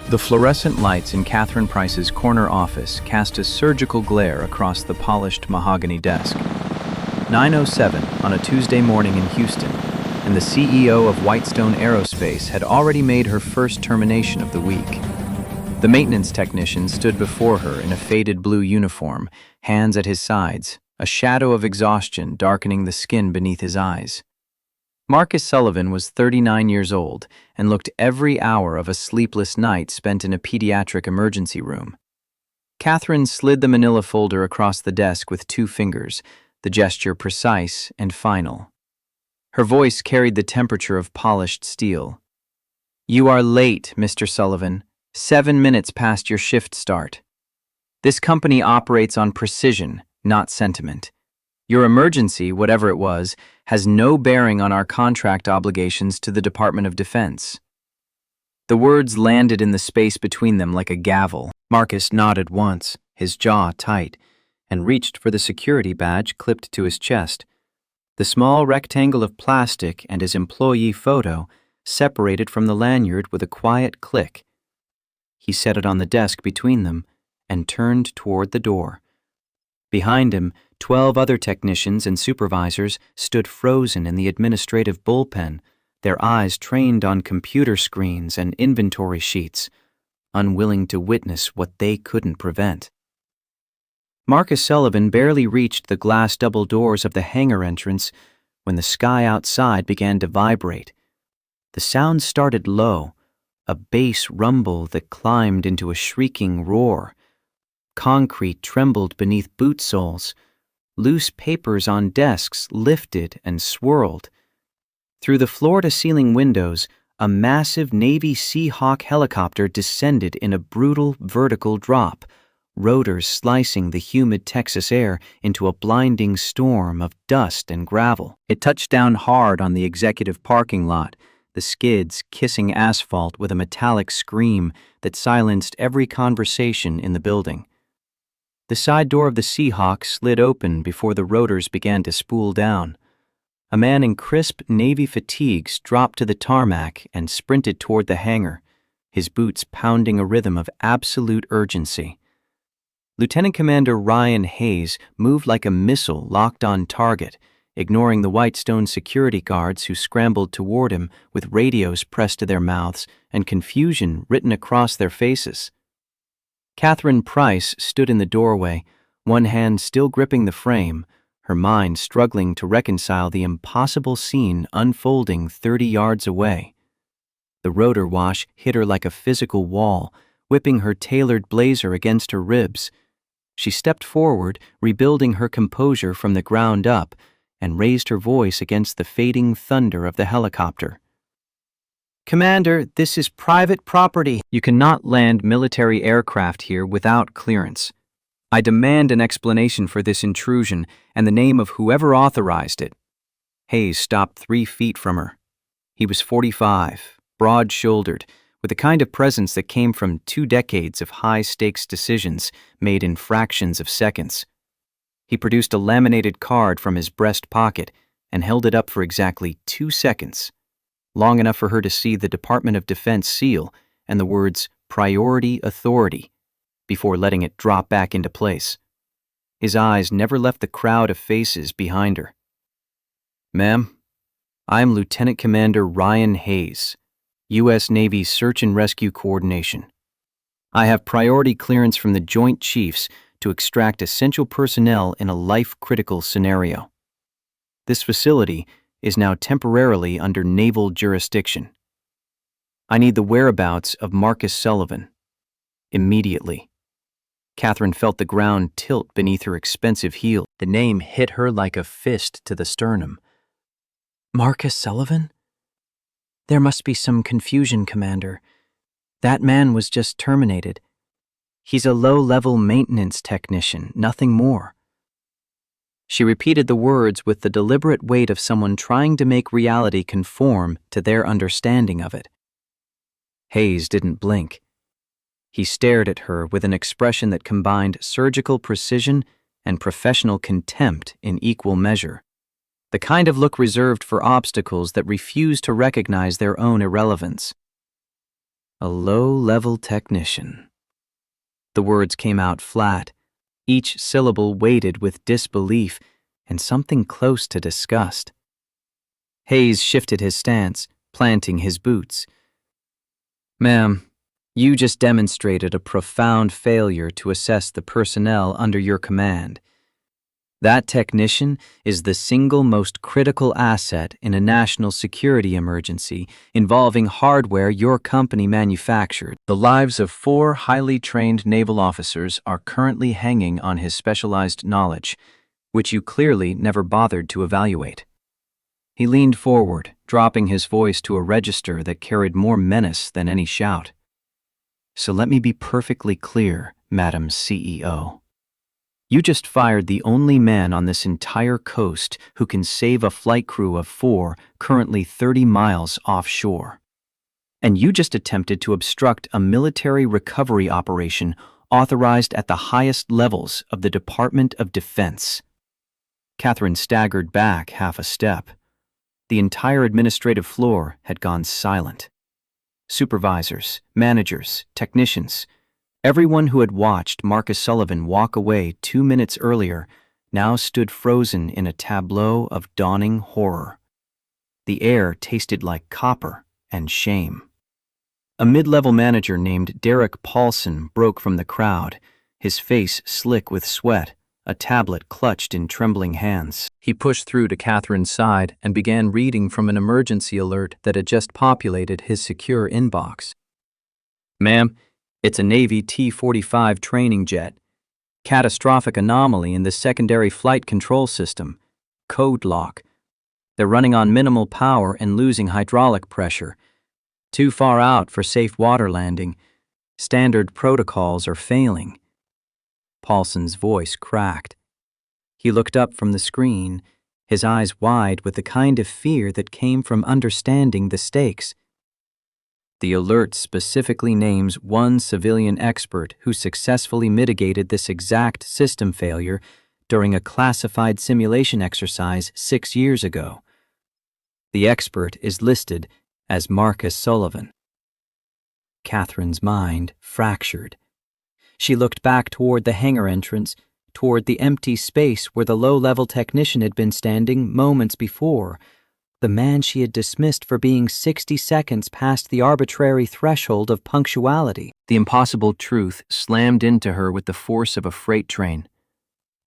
The fluorescent lights in Catherine Price's corner office cast a surgical glare across the polished mahogany desk. 9:07 on a Tuesday morning in Houston, and the CEO of Whitestone Aerospace had already made her first termination of the week. The maintenance technician stood before her in a faded blue uniform, hands at his sides, a shadow of exhaustion darkening the skin beneath his eyes. Marcus Sullivan was 39 years old and looked every hour of a sleepless night spent in a pediatric emergency room. Catherine slid the manila folder across the desk with 2 fingers, the gesture precise and final. Her voice carried the temperature of polished steel. "You are late, Mr. Sullivan. 7 minutes past your shift start. This company operates on precision, not sentiment. Your emergency, whatever it was, has no bearing on our contract obligations to the Department of Defense." The words landed in the space between them like a gavel. Marcus nodded once, his jaw tight, and reached for the security badge clipped to his chest. The small rectangle of plastic and his employee photo separated from the lanyard with a quiet click. He set it on the desk between them and turned toward the door. Behind him, 12 other technicians and supervisors stood frozen in the administrative bullpen, their eyes trained on computer screens and inventory sheets, unwilling to witness what they couldn't prevent. Marcus Sullivan barely reached the glass double doors of the hangar entrance when the sky outside began to vibrate. The sound started low, a bass rumble that climbed into a shrieking roar. Concrete trembled beneath boot soles. Loose papers on desks lifted and swirled. Through the floor-to-ceiling windows, a massive Navy Seahawk helicopter descended in a brutal vertical drop, rotors slicing the humid Texas air into a blinding storm of dust and gravel. It touched down hard on the executive parking lot, the skids kissing asphalt with a metallic scream that silenced every conversation in the building. The side door of the Seahawk slid open before the rotors began to spool down. A man in crisp Navy fatigues dropped to the tarmac and sprinted toward the hangar, his boots pounding a rhythm of absolute urgency. Lieutenant Commander Ryan Hayes moved like a missile locked on target, ignoring the Whitestone security guards who scrambled toward him with radios pressed to their mouths and confusion written across their faces. Catherine Price stood in the doorway, one hand still gripping the frame, her mind struggling to reconcile the impossible scene unfolding 30 yards away. The rotor wash hit her like a physical wall, whipping her tailored blazer against her ribs. She stepped forward, rebuilding her composure from the ground up, and raised her voice against the fading thunder of the helicopter. "Commander, this is private property. You cannot land military aircraft here without clearance. I demand an explanation for this intrusion and the name of whoever authorized it." Hayes stopped 3 feet from her. He was 45, broad-shouldered, with the kind of presence that came from 2 decades of high-stakes decisions made in fractions of seconds. He produced a laminated card from his breast pocket and held it up for exactly 2 seconds. Long enough for her to see the Department of Defense seal and the words "Priority Authority" before letting it drop back into place. His eyes never left the crowd of faces behind her. "Ma'am, I'm Lieutenant Commander Ryan Hayes, U.S. Navy Search and Rescue Coordination. I have priority clearance from the Joint Chiefs to extract essential personnel in a life-critical scenario. This facility is now temporarily under naval jurisdiction. I need the whereabouts of Marcus Sullivan. Immediately." Catherine felt the ground tilt beneath her expensive heel. The name hit her like a fist to the sternum. "Marcus Sullivan? There must be some confusion, Commander. That man was just terminated. He's a low-level maintenance technician, nothing more." She repeated the words with the deliberate weight of someone trying to make reality conform to their understanding of it. Hayes didn't blink. He stared at her with an expression that combined surgical precision and professional contempt in equal measure, the kind of look reserved for obstacles that refuse to recognize their own irrelevance. A low-level technician. The words came out flat, each syllable weighted with disbelief and something close to disgust. Hayes shifted his stance, planting his boots. Ma'am, you just demonstrated a profound failure to assess the personnel under your command. That technician is the single most critical asset in a national security emergency involving hardware your company manufactured. The lives of 4 highly trained naval officers are currently hanging on his specialized knowledge, which you clearly never bothered to evaluate. He leaned forward, dropping his voice to a register that carried more menace than any shout. So let me be perfectly clear, Madam CEO. You just fired the only man on this entire coast who can save a flight crew of 4 currently 30 miles offshore. And you just attempted to obstruct a military recovery operation authorized at the highest levels of the Department of Defense. Catherine staggered back half a step. The entire administrative floor had gone silent. Supervisors, managers, technicians, everyone who had watched Marcus Sullivan walk away 2 minutes earlier now stood frozen in a tableau of dawning horror. The air tasted like copper and shame. A mid-level manager named Derek Paulson broke from the crowd, his face slick with sweat, a tablet clutched in trembling hands. He pushed through to Catherine's side and began reading from an emergency alert that had just populated his secure inbox. Ma'am, it's a Navy T-45 training jet. Catastrophic anomaly in the secondary flight control system. Code lock. They're running on minimal power and losing hydraulic pressure. Too far out for safe water landing. Standard protocols are failing. Paulson's voice cracked. He looked up from the screen, his eyes wide with the kind of fear that came from understanding the stakes. The alert specifically names one civilian expert who successfully mitigated this exact system failure during a classified simulation exercise 6 years ago. The expert is listed as Marcus Sullivan. Catherine's mind fractured. She looked back toward the hangar entrance, toward the empty space where the low-level technician had been standing moments before, the man she had dismissed for being 60 seconds past the arbitrary threshold of punctuality. The impossible truth slammed into her with the force of a freight train.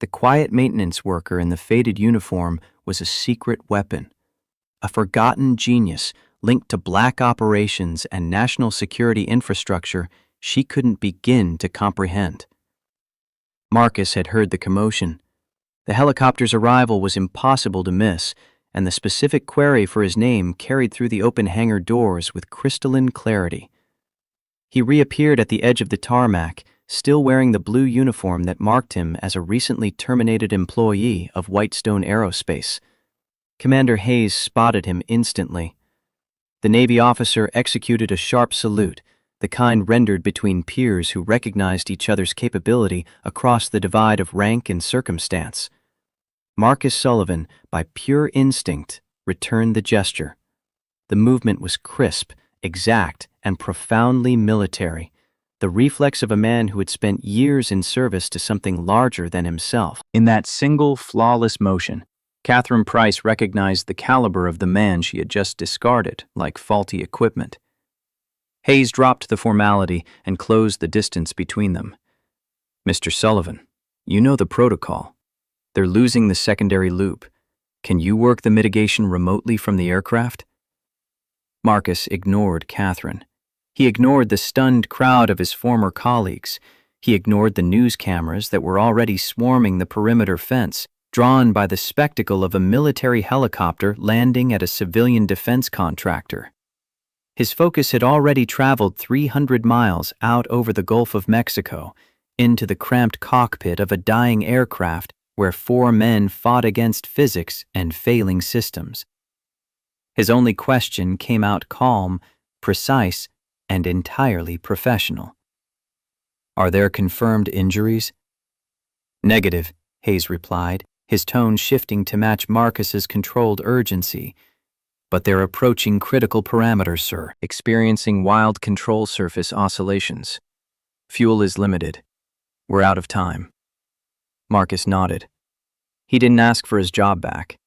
The quiet maintenance worker in the faded uniform was a secret weapon, a forgotten genius linked to black operations and national security infrastructure she couldn't begin to comprehend. Marcus had heard the commotion. The helicopter's arrival was impossible to miss, and the specific query for his name carried through the open hangar doors with crystalline clarity. He reappeared at the edge of the tarmac, still wearing the blue uniform that marked him as a recently terminated employee of Whitestone Aerospace. Commander Hayes spotted him instantly. The Navy officer executed a sharp salute, the kind rendered between peers who recognized each other's capability across the divide of rank and circumstance. Marcus Sullivan, by pure instinct, returned the gesture. The movement was crisp, exact, and profoundly military, the reflex of a man who had spent years in service to something larger than himself. In that single, flawless motion, Catherine Price recognized the caliber of the man she had just discarded like faulty equipment. Hayes dropped the formality and closed the distance between them. Mr. Sullivan, you know the protocol. They're losing the secondary loop. Can you work the mitigation remotely from the aircraft? Marcus ignored Catherine. He ignored the stunned crowd of his former colleagues. He ignored the news cameras that were already swarming the perimeter fence, drawn by the spectacle of a military helicopter landing at a civilian defense contractor. His focus had already traveled 300 miles out over the Gulf of Mexico, into the cramped cockpit of a dying aircraft where 4 men fought against physics and failing systems. His only question came out calm, precise, and entirely professional. Are there confirmed injuries? Negative, Hayes replied, his tone shifting to match Marcus's controlled urgency. But they're approaching critical parameters, sir, experiencing wild control surface oscillations. Fuel is limited. We're out of time. Marcus nodded. He didn't ask for his job back.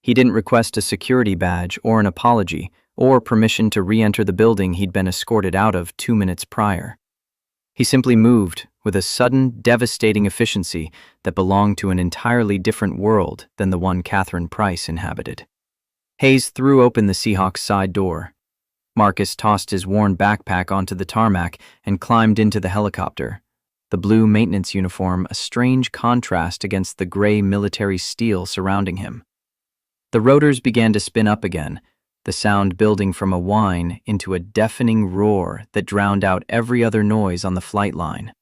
He didn't request a security badge or an apology or permission to re-enter the building he'd been escorted out of 2 minutes prior. He simply moved with a sudden, devastating efficiency that belonged to an entirely different world than the one Catherine Price inhabited. Hayes threw open the Seahawk's side door. Marcus tossed his worn backpack onto the tarmac and climbed into the helicopter, the blue maintenance uniform a strange contrast against the gray military steel surrounding him. The rotors began to spin up again, the sound building from a whine into a deafening roar that drowned out every other noise on the flight line.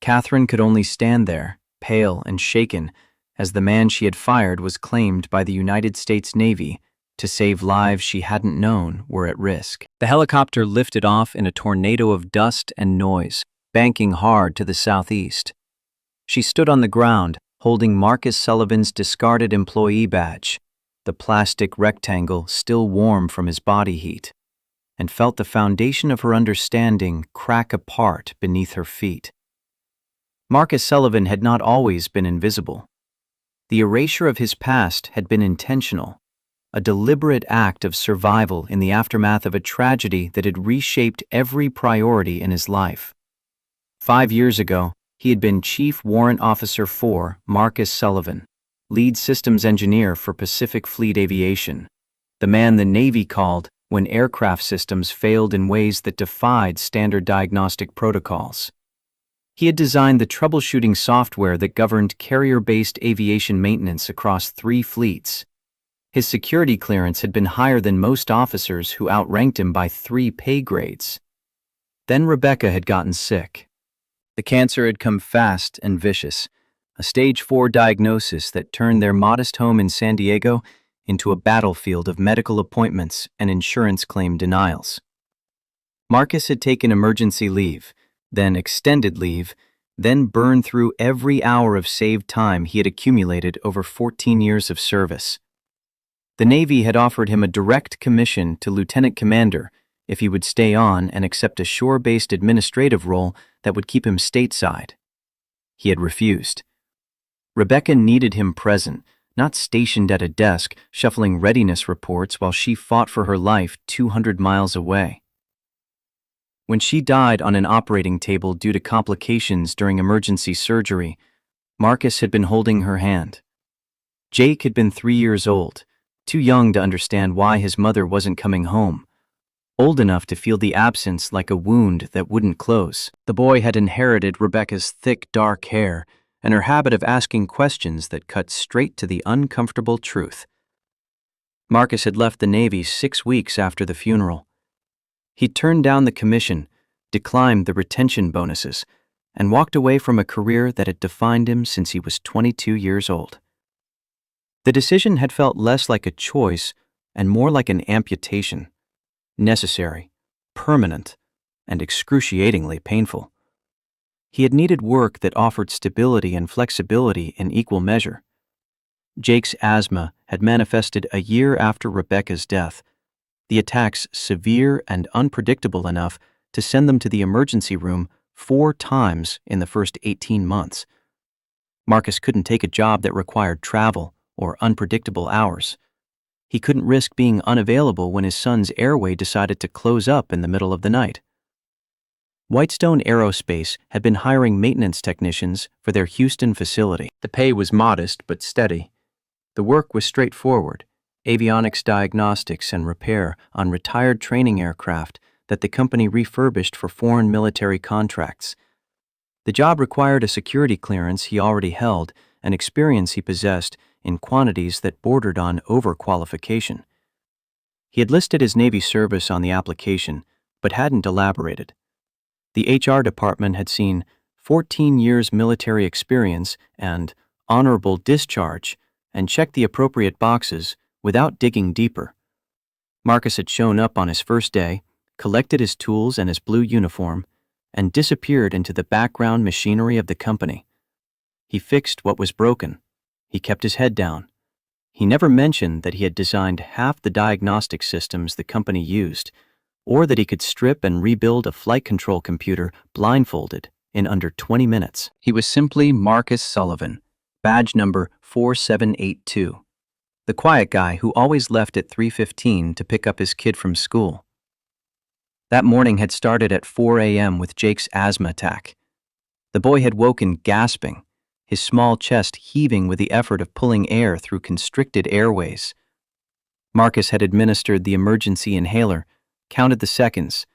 Catherine could only stand there, pale and shaken, as the man she had fired was claimed by the United States Navy to save lives she hadn't known were at risk. The helicopter lifted off in a tornado of dust and noise, banking hard to the southeast. She stood on the ground, holding Marcus Sullivan's discarded employee badge, the plastic rectangle still warm from his body heat, and felt the foundation of her understanding crack apart beneath her feet. Marcus Sullivan had not always been invisible. The erasure of his past had been intentional, a deliberate act of survival in the aftermath of a tragedy that had reshaped every priority in his life. 5 years ago, he had been Chief Warrant Officer 4, Marcus Sullivan, lead systems engineer for Pacific Fleet Aviation, the man the Navy called when aircraft systems failed in ways that defied standard diagnostic protocols. He had designed the troubleshooting software that governed carrier-based aviation maintenance across 3 fleets. His security clearance had been higher than most officers who outranked him by 3 pay grades. Then Rebecca had gotten sick. The cancer had come fast and vicious, a stage 4 diagnosis that turned their modest home in San Diego into a battlefield of medical appointments and insurance claim denials. Marcus had taken emergency leave, then extended leave, then burned through every hour of saved time he had accumulated over 14 years of service. The Navy had offered him a direct commission to lieutenant commander if he would stay on and accept a shore-based administrative role that would keep him stateside. He had refused. Rebecca needed him present, not stationed at a desk shuffling readiness reports while she fought for her life 200 miles away. When she died on an operating table due to complications during emergency surgery, Marcus had been holding her hand. Jake had been 3 years old, too young to understand why his mother wasn't coming home, old enough to feel the absence like a wound that wouldn't close. The boy had inherited Rebecca's thick, dark hair and her habit of asking questions that cut straight to the uncomfortable truth. Marcus had left the Navy 6 weeks after the funeral. He turned down the commission, declined the retention bonuses, and walked away from a career that had defined him since he was 22 years old. The decision had felt less like a choice and more like an amputation, necessary, permanent, and excruciatingly painful. He had needed work that offered stability and flexibility in equal measure. Jake's asthma had manifested a year after Rebecca's death, the attacks severe and unpredictable enough to send them to the emergency room 4 times in the first 18 months. Marcus couldn't take a job that required travel or unpredictable hours. He couldn't risk being unavailable when his son's airway decided to close up in the middle of the night. Whitestone Aerospace had been hiring maintenance technicians for their Houston facility. The pay was modest but steady. The work was straightforward: avionics diagnostics and repair on retired training aircraft that the company refurbished for foreign military contracts. The job required a security clearance he already held and experience he possessed in quantities that bordered on overqualification. He had listed his Navy service on the application, but hadn't elaborated. The HR department had seen 14 years military experience and honorable discharge and checked the appropriate boxes without digging deeper. Marcus had shown up on his first day, collected his tools and his blue uniform, and disappeared into the background machinery of the company. He fixed what was broken. He kept his head down. He never mentioned that he had designed half the diagnostic systems the company used, or that he could strip and rebuild a flight control computer blindfolded in under 20 minutes. He was simply Marcus Sullivan, badge number 4782, the quiet guy who always left at 3:15 to pick up his kid from school. That morning had started at 4 a.m. with Jake's asthma attack. The boy had woken gasping, his small chest heaving with the effort of pulling air through constricted airways. Marcus had administered the emergency inhaler, counted the seconds,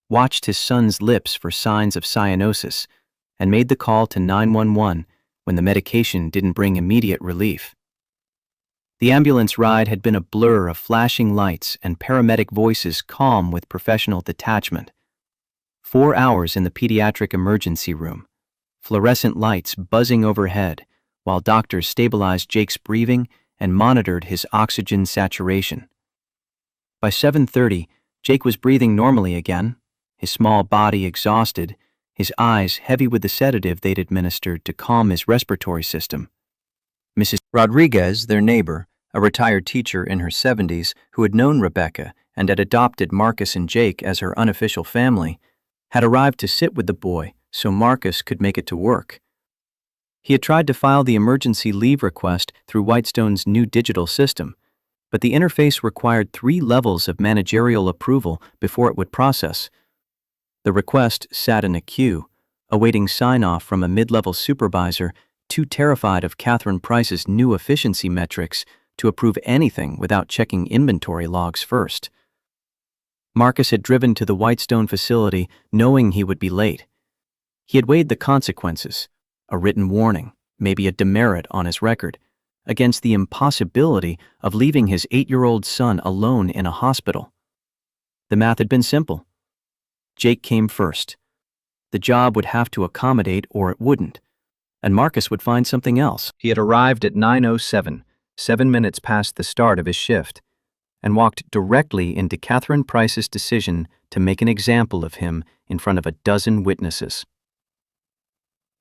watched his son's lips for signs of cyanosis, and made the call to 911 when the medication didn't bring immediate relief. The ambulance ride had been a blur of flashing lights and paramedic voices calm with professional detachment. 4 hours in the pediatric emergency room, fluorescent lights buzzing overhead while doctors stabilized Jake's breathing and monitored his oxygen saturation. By 7:30, Jake was breathing normally again, his small body exhausted, his eyes heavy with the sedative they'd administered to calm his respiratory system. Mrs. Rodriguez, their neighbor, a retired teacher in her 70s who had known Rebecca and had adopted Marcus and Jake as her unofficial family, had arrived to sit with the boy so Marcus could make it to work. He had tried to file the emergency leave request through Whitestone's new digital system, but the interface required 3 levels of managerial approval before it would process. The request sat in a queue, awaiting sign-off from a mid-level supervisor too terrified of Catherine Price's new efficiency metrics to approve anything without checking inventory logs first. Marcus had driven to the Whitestone facility knowing he would be late. He had weighed the consequences, a written warning, maybe a demerit on his record, against the impossibility of leaving his 8-year-old son alone in a hospital. The math had been simple. Jake came first. The job would have to accommodate or it wouldn't, and Marcus would find something else. He had arrived at 9:07, 7 minutes past the start of his shift, and walked directly into Catherine Price's decision to make an example of him in front of a dozen witnesses.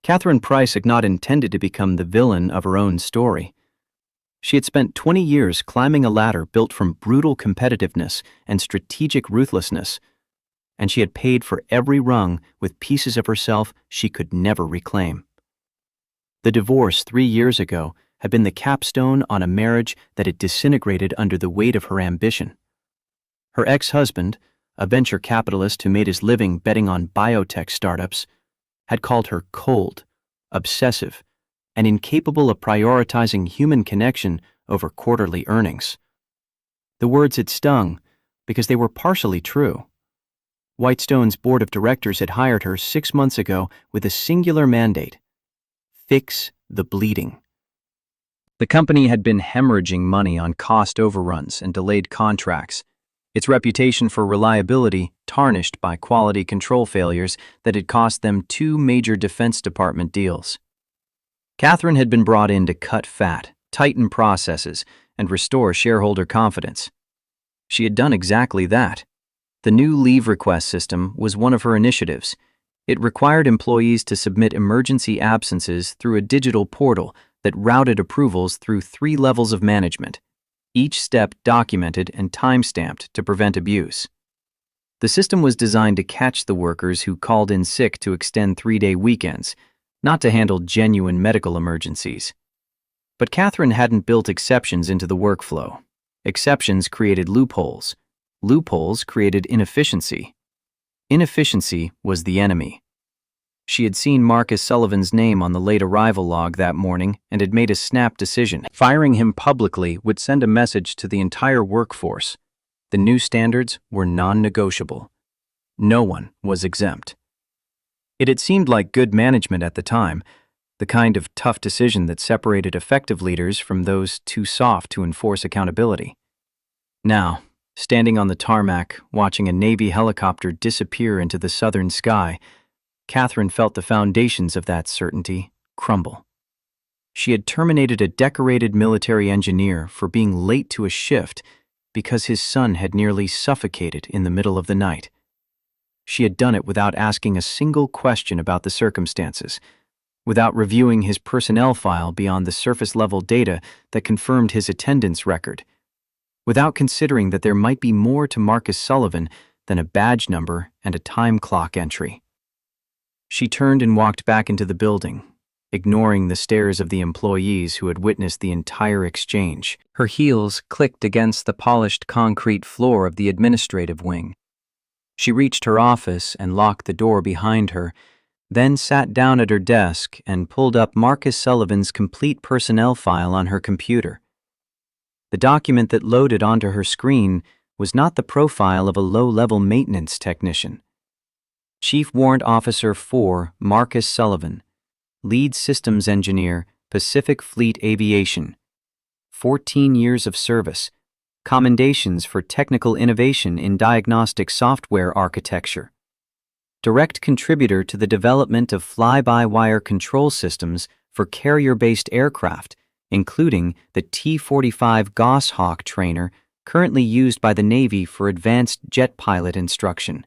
Catherine Price had not intended to become the villain of her own story. She had spent 20 years climbing a ladder built from brutal competitiveness and strategic ruthlessness, and she had paid for every rung with pieces of herself she could never reclaim. The divorce 3 years ago had been the capstone on a marriage that had disintegrated under the weight of her ambition. Her ex-husband, a venture capitalist who made his living betting on biotech startups, had called her cold, obsessive, and incapable of prioritizing human connection over quarterly earnings. The words had stung because they were partially true. Whitestone's board of directors had hired her 6 months ago with a singular mandate: fix the bleeding. The company had been hemorrhaging money on cost overruns and delayed contracts, its reputation for reliability tarnished by quality control failures that had cost them 2 major Defense Department deals. Catherine had been brought in to cut fat, tighten processes, and restore shareholder confidence. She had done exactly that. The new leave request system was one of her initiatives. It required employees to submit emergency absences through a digital portal that routed approvals through 3 levels of management, each step documented and time-stamped to prevent abuse. The system was designed to catch the workers who called in sick to extend 3-day weekends, not to handle genuine medical emergencies. But Catherine hadn't built exceptions into the workflow. Exceptions created loopholes. Loopholes created inefficiency. Inefficiency was the enemy. She had seen Marcus Sullivan's name on the late arrival log that morning and had made a snap decision. Firing him publicly would send a message to the entire workforce. The new standards were non-negotiable. No one was exempt. It had seemed like good management at the time, the kind of tough decision that separated effective leaders from those too soft to enforce accountability. Now, standing on the tarmac, watching a Navy helicopter disappear into the southern sky, Catherine felt the foundations of that certainty crumble. She had terminated a decorated military engineer for being late to a shift because his son had nearly suffocated in the middle of the night. She had done it without asking a single question about the circumstances, without reviewing his personnel file beyond the surface-level data that confirmed his attendance record, without considering that there might be more to Marcus Sullivan than a badge number and a time clock entry. She turned and walked back into the building, ignoring the stares of the employees who had witnessed the entire exchange. Her heels clicked against the polished concrete floor of the administrative wing. She reached her office and locked the door behind her, then sat down at her desk and pulled up Marcus Sullivan's complete personnel file on her computer. The document that loaded onto her screen was not the profile of a low-level maintenance technician. Chief Warrant Officer 4, Marcus Sullivan, Lead Systems Engineer, Pacific Fleet Aviation, 14 years of service, commendations for technical innovation in diagnostic software architecture, direct contributor to the development of fly-by-wire control systems for carrier-based aircraft, including the T-45 Goshawk trainer currently used by the Navy for advanced jet pilot instruction.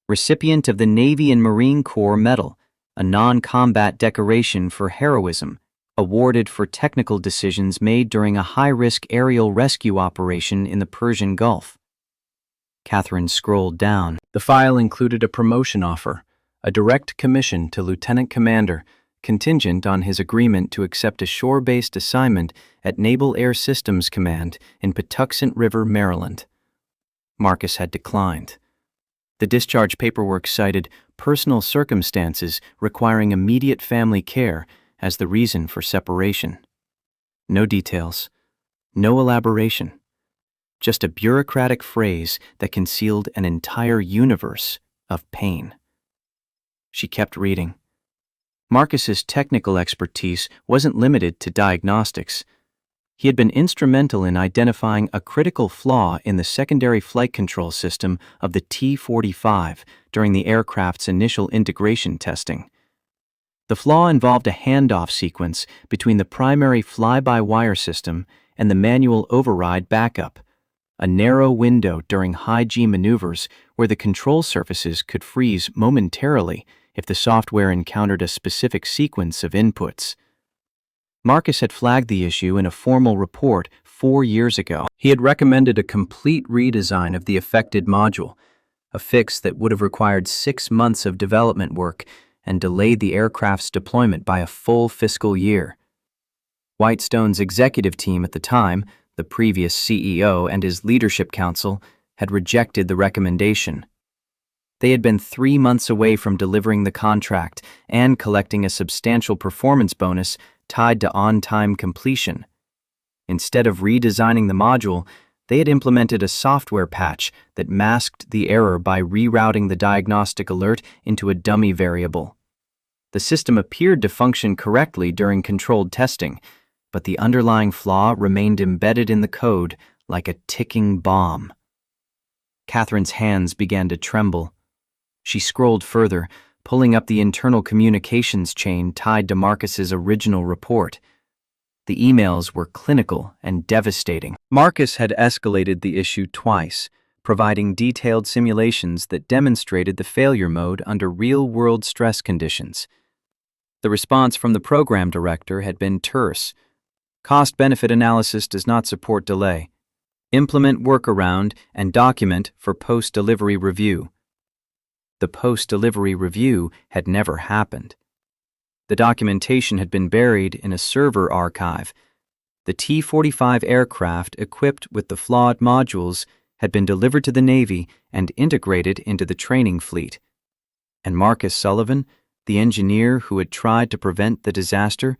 Recipient of the Navy and Marine Corps Medal, a non-combat decoration for heroism, awarded for technical decisions made during a high-risk aerial rescue operation in the Persian Gulf. Catherine scrolled down. The file included a promotion offer, a direct commission to lieutenant commander, contingent on his agreement to accept a shore-based assignment at Naval Air Systems Command in Patuxent River, Maryland. Marcus had declined. The discharge paperwork cited personal circumstances requiring immediate family care as the reason for separation. No details, no elaboration, just a bureaucratic phrase that concealed an entire universe of pain. She kept reading. Marcus's technical expertise wasn't limited to diagnostics. He had been instrumental in identifying a critical flaw in the secondary flight control system of the T-45 during the aircraft's initial integration testing. The flaw involved a handoff sequence between the primary fly-by-wire system and the manual override backup, a narrow window during high-G maneuvers where the control surfaces could freeze momentarily if the software encountered a specific sequence of inputs. Marcus had flagged the issue in a formal report 4 years ago. He had recommended a complete redesign of the affected module, a fix that would have required 6 months of development work and delayed the aircraft's deployment by a full fiscal year. Whitestone's executive team at the time, the previous CEO and his leadership council, had rejected the recommendation. They had been 3 months away from delivering the contract and collecting a substantial performance bonus tied to on-time completion. Instead of redesigning the module, they had implemented a software patch that masked the error by rerouting the diagnostic alert into a dummy variable. The system appeared to function correctly during controlled testing, but the underlying flaw remained embedded in the code like a ticking bomb. Catherine's hands began to tremble. She scrolled further, pulling up the internal communications chain tied to Marcus's original report. The emails were clinical and devastating. Marcus had escalated the issue twice, providing detailed simulations that demonstrated the failure mode under real-world stress conditions. The response from the program director had been terse. Cost-benefit analysis does not support delay. Implement workaround and document for post-delivery review. The post-delivery review had never happened. The documentation had been buried in a server archive. The T-45 aircraft equipped with the flawed modules had been delivered to the Navy and integrated into the training fleet. And Marcus Sullivan, the engineer who had tried to prevent the disaster,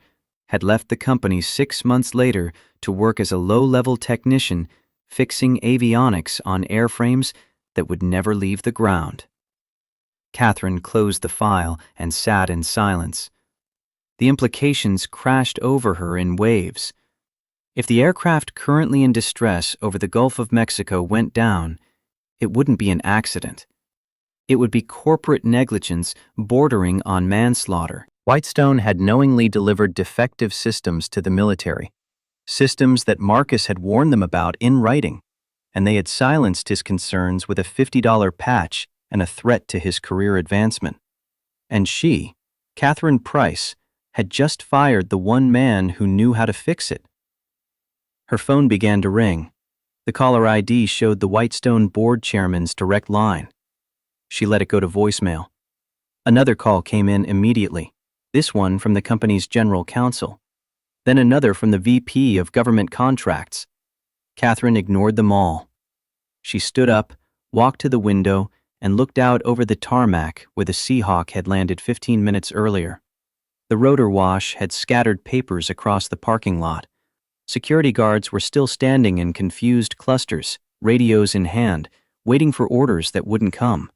had left the company 6 months later to work as a low-level technician fixing avionics on airframes that would never leave the ground. Catherine closed the file and sat in silence. The implications crashed over her in waves. If the aircraft currently in distress over the Gulf of Mexico went down, it wouldn't be an accident. It would be corporate negligence bordering on manslaughter. Whitestone had knowingly delivered defective systems to the military, systems that Marcus had warned them about in writing, and they had silenced his concerns with a $50 patch and a threat to his career advancement. And she, Catherine Price, had just fired the one man who knew how to fix it. Her phone began to ring. The caller ID showed the Whitestone board chairman's direct line. She let it go to voicemail. Another call came in immediately, this one from the company's general counsel. Then another from the VP of government contracts. Catherine ignored them all. She stood up, walked to the window, and looked out over the tarmac where the Seahawk had landed 15 minutes earlier. The rotor wash had scattered papers across the parking lot. Security guards were still standing in confused clusters, radios in hand, waiting for orders that wouldn't come.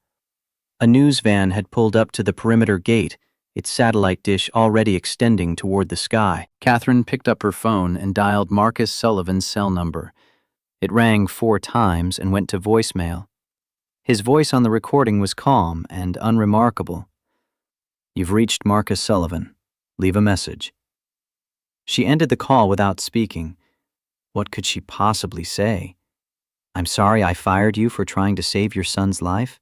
A news van had pulled up to the perimeter gate, its satellite dish already extending toward the sky. Catherine picked up her phone and dialed Marcus Sullivan's cell number. It rang 4 times and went to voicemail. His voice on the recording was calm and unremarkable. "You've reached Marcus Sullivan. Leave a message." She ended the call without speaking. What could she possibly say? "I'm sorry I fired you for trying to save your son's life.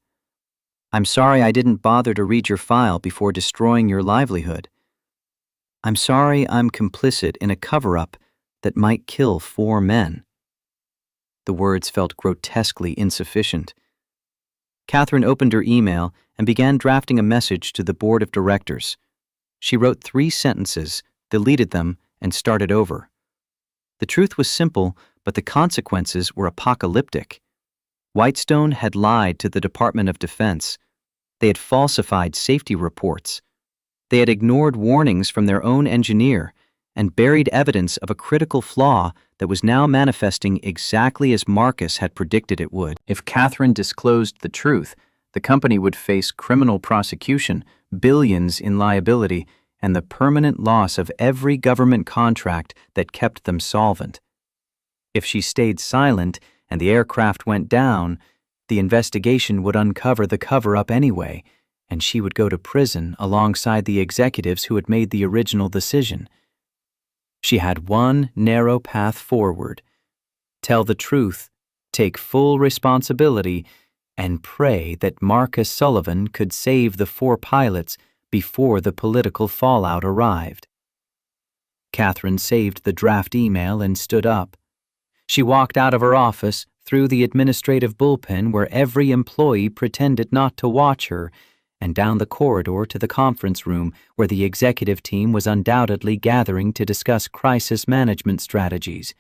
I'm sorry I didn't bother to read your file before destroying your livelihood. I'm sorry I'm complicit in a cover-up that might kill 4 men." The words felt grotesquely insufficient. Catherine opened her email and began drafting a message to the board of directors. She wrote 3 sentences, deleted them, and started over. The truth was simple, but the consequences were apocalyptic. Whitestone had lied to the Department of Defense. They had falsified safety reports. They had ignored warnings from their own engineer and buried evidence of a critical flaw that was now manifesting exactly as Marcus had predicted it would. If Catherine disclosed the truth, the company would face criminal prosecution, billions in liability, and the permanent loss of every government contract that kept them solvent. If she stayed silent and the aircraft went down, the investigation would uncover the cover-up anyway, and she would go to prison alongside the executives who had made the original decision. She had one narrow path forward: tell the truth, take full responsibility, and pray that Marcus Sullivan could save the 4 pilots before the political fallout arrived. Catherine saved the draft email and stood up. She walked out of her office, through the administrative bullpen where every employee pretended not to watch her, and down the corridor to the conference room where the executive team was undoubtedly gathering to discuss crisis management strategies.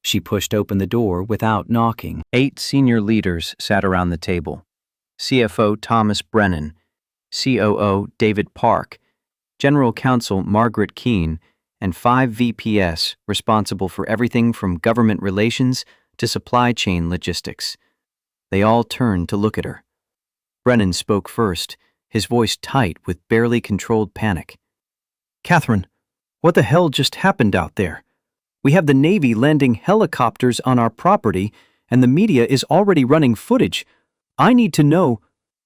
She pushed open the door without knocking. 8 senior leaders sat around the table. CFO Thomas Brennan, COO David Park, General Counsel Margaret Keene, and 5 VPS responsible for everything from government relations to supply chain logistics. They all turned to look at her. Brennan spoke first, his voice tight with barely controlled panic. "Catherine, what the hell just happened out there? We have the Navy landing helicopters on our property, and the media is already running footage. I need to know—"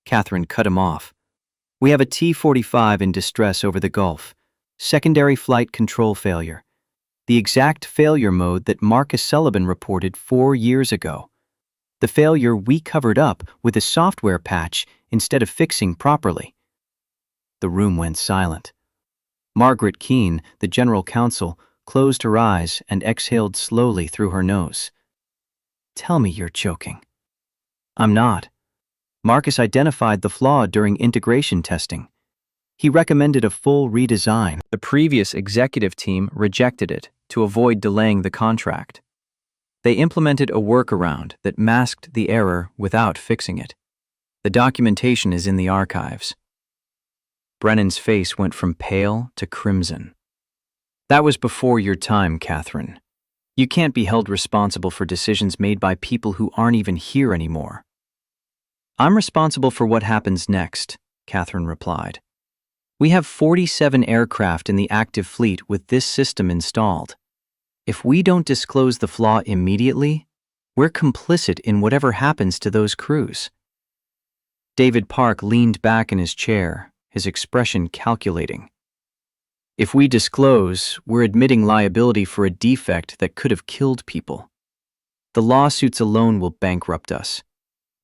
Catherine cut him off. "We have a T-45 in distress over the Gulf. Secondary flight control failure. The exact failure mode that Marcus Sullivan reported 4 years ago. The failure we covered up with a software patch instead of fixing properly." The room went silent. Margaret Keene, the general counsel, closed her eyes and exhaled slowly through her nose. "Tell me you're joking." "I'm not. Marcus identified the flaw during integration testing. He recommended a full redesign. The previous executive team rejected it to avoid delaying the contract. They implemented a workaround that masked the error without fixing it. The documentation is in the archives." Brennan's face went from pale to crimson. "That was before your time, Catherine. You can't be held responsible for decisions made by people who aren't even here anymore." "I'm responsible for what happens next," Catherine replied. "We have 47 aircraft in the active fleet with this system installed. If we don't disclose the flaw immediately, we're complicit in whatever happens to those crews." David Park leaned back in his chair, his expression calculating. "If we disclose, we're admitting liability for a defect that could have killed people. The lawsuits alone will bankrupt us.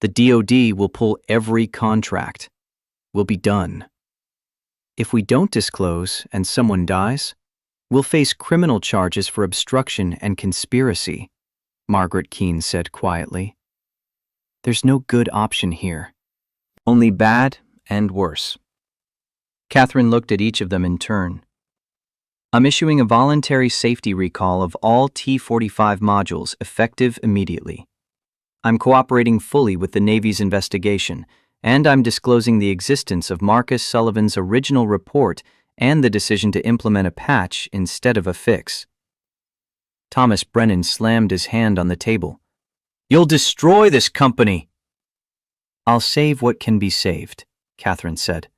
The DoD will pull every contract. We'll be done." If we don't disclose and someone dies, we'll face criminal charges for obstruction and conspiracy, Margaret Keene said quietly. There's no good option here. Only bad and worse. Catherine looked at each of them in turn. I'm issuing a voluntary safety recall of all T-45 modules effective immediately. I'm cooperating fully with the Navy's investigation, and I'm disclosing the existence of Marcus Sullivan's original report and the decision to implement a patch instead of a fix. Thomas Brennan slammed his hand on the table. You'll destroy this company! I'll save what can be saved, Catherine said.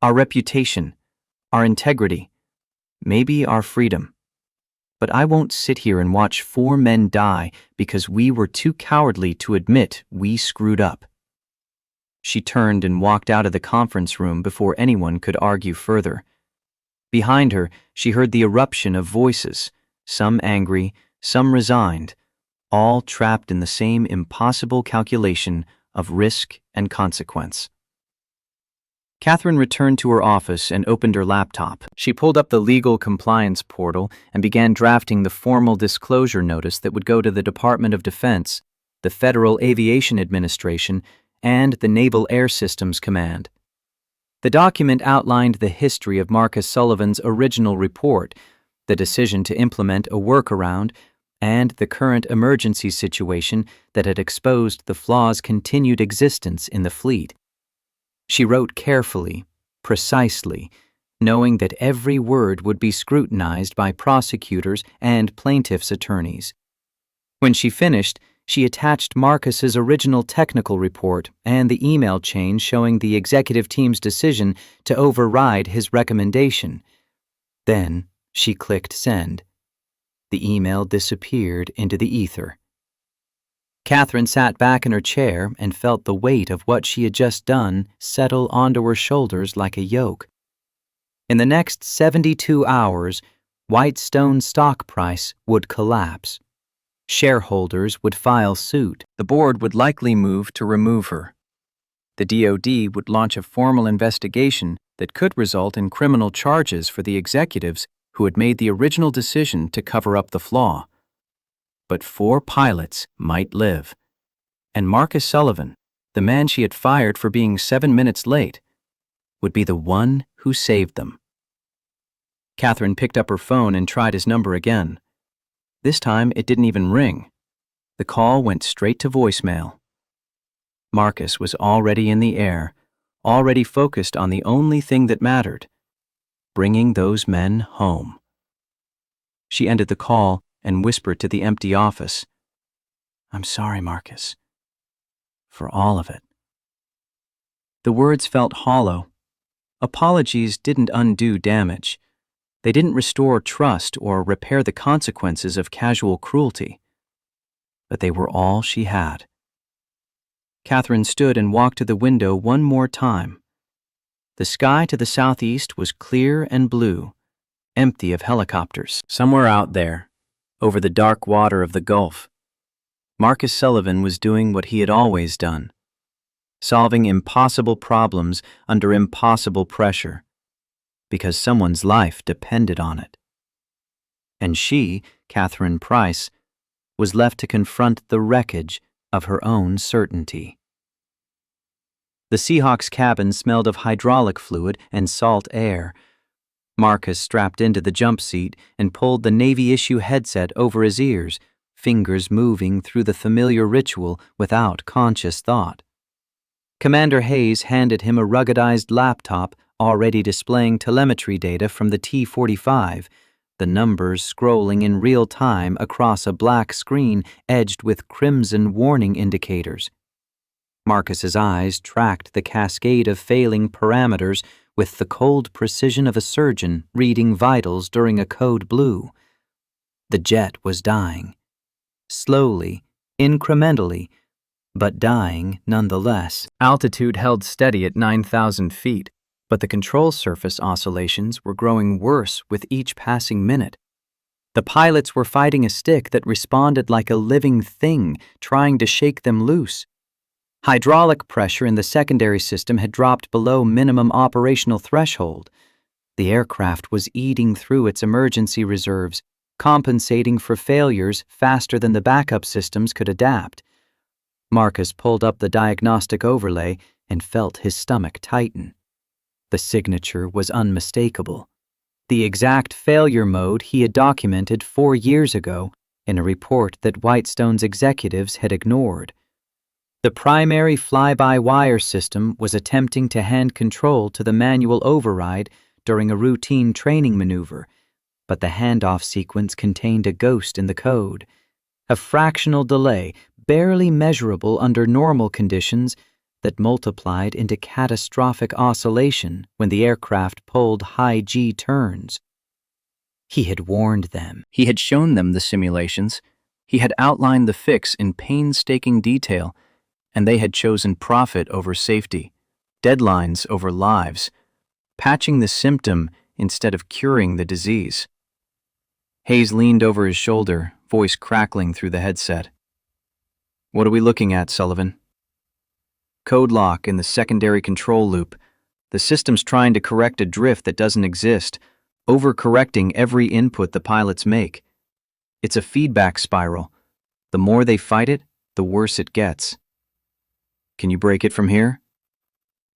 Our reputation, our integrity, maybe our freedom. But I won't sit here and watch 4 men die because we were too cowardly to admit we screwed up. She turned and walked out of the conference room before anyone could argue further. Behind her, she heard the eruption of voices, some angry, some resigned, all trapped in the same impossible calculation of risk and consequence. Catherine returned to her office and opened her laptop. She pulled up the legal compliance portal and began drafting the formal disclosure notice that would go to the Department of Defense, the Federal Aviation Administration, and the Naval Air Systems Command. The document outlined the history of Marcus Sullivan's original report, the decision to implement a workaround, and the current emergency situation that had exposed the flaw's continued existence in the fleet. She wrote carefully, precisely, knowing that every word would be scrutinized by prosecutors and plaintiffs' attorneys. When she finished, she attached Marcus's original technical report and the email chain showing the executive team's decision to override his recommendation. Then she clicked send. The email disappeared into the ether. Catherine sat back in her chair and felt the weight of what she had just done settle onto her shoulders like a yoke. In the next 72 hours, Whitestone's stock price would collapse. Shareholders would file suit. The board would likely move to remove her. The DoD would launch a formal investigation that could result in criminal charges for the executives who had made the original decision to cover up the flaw. But 4 pilots might live. And Marcus Sullivan, the man she had fired for being 7 minutes late, would be the one who saved them. Catherine picked up her phone and tried his number again. This time it didn't even ring. The call went straight to voicemail. Marcus was already in the air, already focused on the only thing that mattered, bringing those men home. She ended the call and whispered to the empty office, I'm sorry, Marcus, for all of it. The words felt hollow. Apologies didn't undo damage. They didn't restore trust or repair the consequences of casual cruelty. But they were all she had. Catherine stood and walked to the window one more time. The sky to the southeast was clear and blue, empty of helicopters. Somewhere out there, over the dark water of the Gulf, Marcus Sullivan was doing what he had always done, solving impossible problems under impossible pressure, because someone's life depended on it. And she, Catherine Price, was left to confront the wreckage of her own certainty. The Seahawk's cabin smelled of hydraulic fluid and salt air. Marcus strapped into the jump seat and pulled the Navy-issue headset over his ears, fingers moving through the familiar ritual without conscious thought. Commander Hayes handed him a ruggedized laptop already displaying telemetry data from the T-45, the numbers scrolling in real time across a black screen edged with crimson warning indicators. Marcus's eyes tracked the cascade of failing parameters with the cold precision of a surgeon reading vitals during a code blue. The jet was dying. Slowly, incrementally, but dying nonetheless. Altitude held steady at 9,000 feet, but the control surface oscillations were growing worse with each passing minute. The pilots were fighting a stick that responded like a living thing, trying to shake them loose. Hydraulic pressure in the secondary system had dropped below minimum operational threshold. The aircraft was eating through its emergency reserves, compensating for failures faster than the backup systems could adapt. Marcus pulled up the diagnostic overlay and felt his stomach tighten. The signature was unmistakable. The exact failure mode he had documented 4 years ago in a report that Whitestone's executives had ignored. The primary fly-by-wire system was attempting to hand control to the manual override during a routine training maneuver, but the handoff sequence contained a ghost in the code. A fractional delay, barely measurable under normal conditions, that multiplied into catastrophic oscillation when the aircraft pulled high G turns. He had warned them. He had shown them the simulations. He had outlined the fix in painstaking detail, and they had chosen profit over safety, deadlines over lives, patching the symptom instead of curing the disease. Hayes leaned over his shoulder, voice crackling through the headset. "What are we looking at, Sullivan?" "Code lock in the secondary control loop. The system's trying to correct a drift that doesn't exist, overcorrecting every input the pilots make. It's a feedback spiral. The more they fight it, the worse it gets." "Can you break it from here?"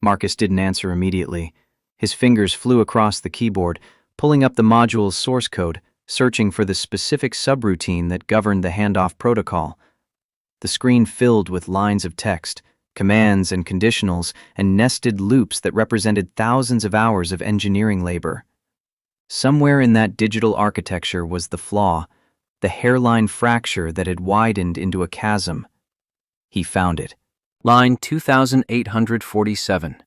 Marcus didn't answer immediately. His fingers flew across the keyboard, pulling up the module's source code, searching for the specific subroutine that governed the handoff protocol. The screen filled with lines of text, commands and conditionals, and nested loops that represented thousands of hours of engineering labor. Somewhere in that digital architecture was the flaw, the hairline fracture that had widened into a chasm. He found it. Line 2847.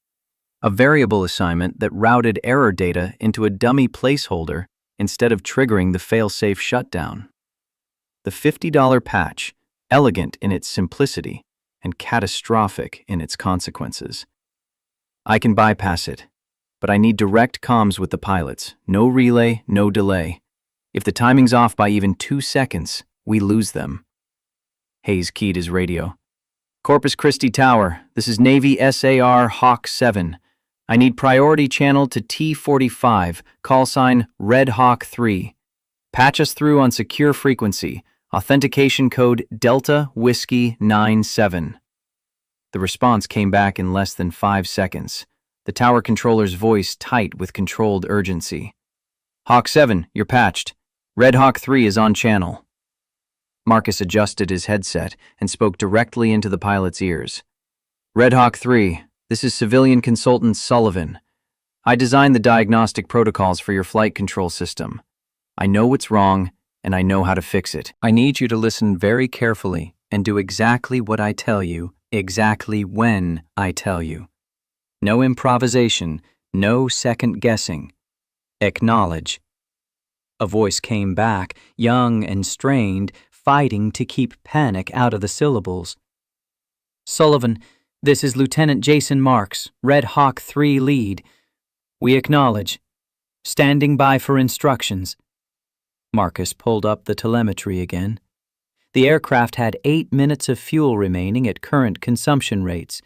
A variable assignment that routed error data into a dummy placeholder instead of triggering the fail-safe shutdown. The $50 patch, elegant in its simplicity and catastrophic in its consequences. "I can bypass it, but I need direct comms with the pilots. No relay, no delay. If the timing's off by even 2 seconds, we lose them." Hayes keyed his radio. "Corpus Christi Tower, this is Navy SAR Hawk 7. I need priority channel to T45, call sign Red Hawk 3. Patch us through on secure frequency. Authentication code Delta Whiskey 97. The response came back in less than 5 seconds, the tower controller's voice tight with controlled urgency. "Hawk 7, you're patched. Red Hawk 3 is on channel." Marcus adjusted his headset and spoke directly into the pilot's ears. "Red Hawk 3, this is civilian consultant Sullivan. I designed the diagnostic protocols for your flight control system. I know what's wrong, and I know how to fix it. I need you to listen very carefully and do exactly what I tell you, exactly when I tell you. No improvisation, no second guessing. Acknowledge." A voice came back, young and strained, fighting to keep panic out of the syllables. "Sullivan, this is Lieutenant Jason Marks, Red Hawk 3 lead. We acknowledge. Standing by for instructions." Marcus pulled up the telemetry again. The aircraft had 8 minutes of fuel remaining at current consumption rates,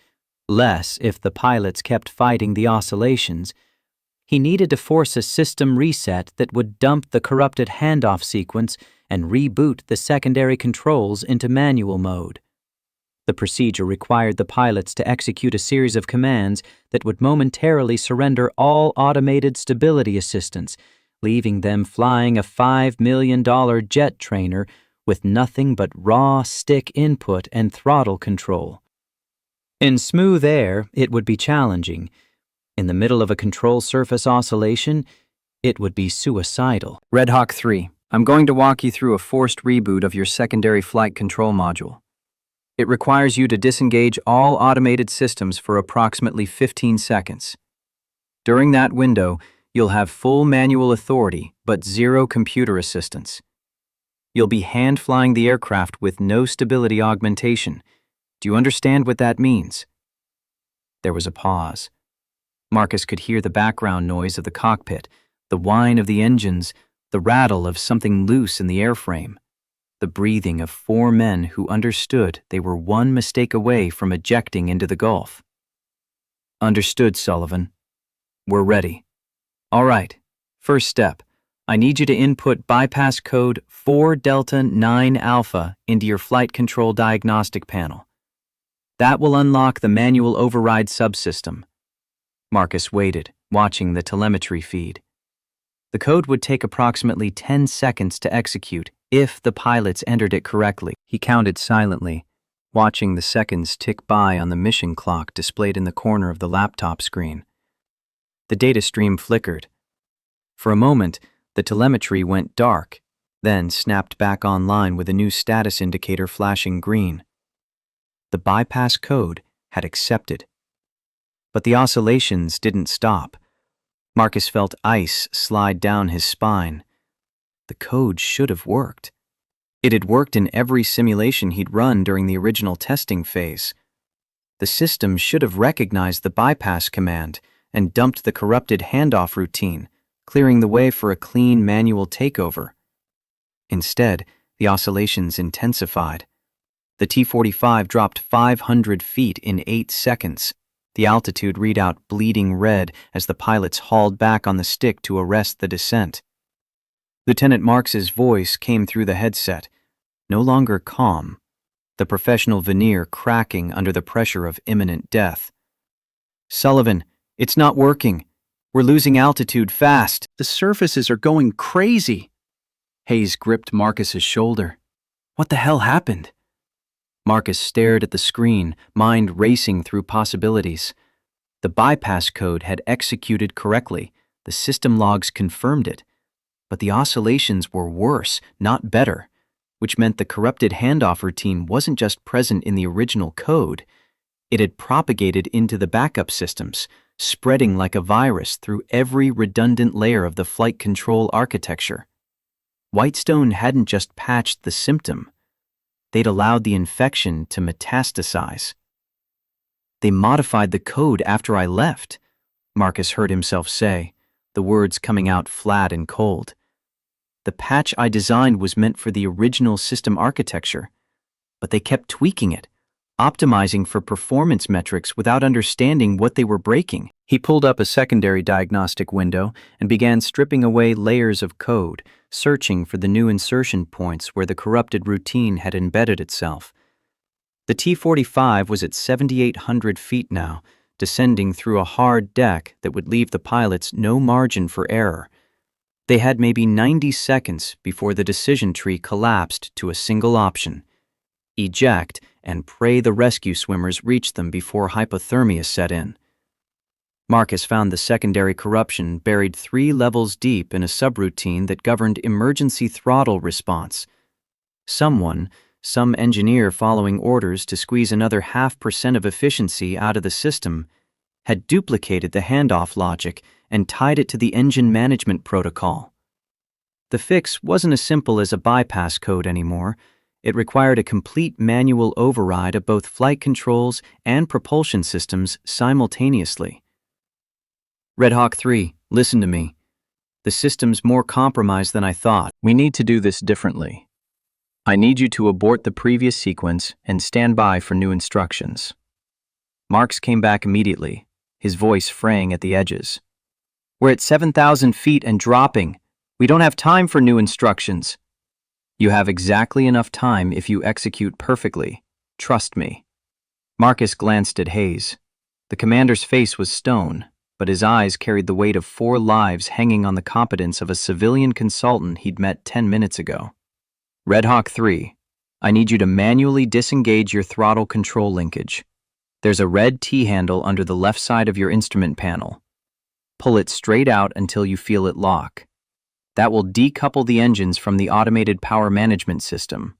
less if the pilots kept fighting the oscillations. He needed to force a system reset that would dump the corrupted handoff sequence and reboot the secondary controls into manual mode. The procedure required the pilots to execute a series of commands that would momentarily surrender all automated stability assistance, leaving them flying a $5 million jet trainer with nothing but raw stick input and throttle control. In smooth air, it would be challenging. In the middle of a control surface oscillation, it would be suicidal. "Red Hawk 3, I'm going to walk you through a forced reboot of your secondary flight control module. It requires you to disengage all automated systems for approximately 15 seconds. During that window, you'll have full manual authority, but zero computer assistance. You'll be hand-flying the aircraft with no stability augmentation. Do you understand what that means?" There was a pause. Marcus could hear the background noise of the cockpit, the whine of the engines, the rattle of something loose in the airframe. the breathing of 4 men who understood they were one mistake away from ejecting into the Gulf. "Understood, Sullivan. We're ready. All right, first step. I need you to input bypass code 4 Delta 9 Alpha into your flight control diagnostic panel. That will unlock the manual override subsystem." Marcus waited, watching the telemetry feed. The code would take approximately 10 seconds to execute if the pilots entered it correctly. He counted silently, watching the seconds tick by on the mission clock displayed in the corner of the laptop screen. The data stream flickered. For a moment, the telemetry went dark, then snapped back online with a new status indicator flashing green. The bypass code had accepted. But the oscillations didn't stop. Marcus felt ice slide down his spine. The code should have worked. It had worked in every simulation he'd run during the original testing phase. The system should have recognized the bypass command and dumped the corrupted handoff routine, clearing the way for a clean manual takeover. Instead, the oscillations intensified. The T-45 dropped 500 feet in 8 seconds. The altitude readout bleeding red as the pilots hauled back on the stick to arrest the descent. Lieutenant Marks's voice came through the headset, no longer calm, the professional veneer cracking under the pressure of imminent death. "Sullivan, it's not working. We're losing altitude fast. The surfaces are going crazy." Hayes gripped Marcus's shoulder. "What the hell happened?" Marcus stared at the screen, mind racing through possibilities. The bypass code had executed correctly. The system logs confirmed it. But the oscillations were worse, not better, which meant the corrupted handoff routine wasn't just present in the original code. It had propagated into the backup systems, spreading like a virus through every redundant layer of the flight control architecture. Whitestone hadn't just patched the symptom. They'd allowed the infection to metastasize. "They modified the code after I left," Marcus heard himself say, the words coming out flat and cold. "The patch I designed was meant for the original system architecture, but they kept tweaking it, optimizing for performance metrics without understanding what they were breaking." He pulled up a secondary diagnostic window and began stripping away layers of code, searching for the new insertion points where the corrupted routine had embedded itself. The T-45 was at 7,800 feet now, descending through a hard deck that would leave the pilots no margin for error. They had maybe 90 seconds before the decision tree collapsed to a single option: eject and pray the rescue swimmers reached them before hypothermia set in. Marcus found the secondary corruption buried 3 levels deep in a subroutine that governed emergency throttle response. Some engineer following orders to squeeze another 0.5% of efficiency out of the system, had duplicated the handoff logic and tied it to the engine management protocol. The fix wasn't as simple as a bypass code anymore. It required a complete manual override of both flight controls and propulsion systems simultaneously. "Red Hawk 3, listen to me. The system's more compromised than I thought. We need to do this differently. I need you to abort the previous sequence and stand by for new instructions." Marks came back immediately, his voice fraying at the edges. "We're at 7,000 feet and dropping. We don't have time for new instructions." "You have exactly enough time if you execute perfectly. Trust me." Marcus glanced at Hayes. The commander's face was stone, but his eyes carried the weight of 4 lives hanging on the competence of a civilian consultant he'd met 10 minutes ago. "Red Hawk 3, I need you to manually disengage your throttle control linkage. There's a red T-handle under the left side of your instrument panel. Pull it straight out until you feel it lock. That will decouple the engines from the automated power management system.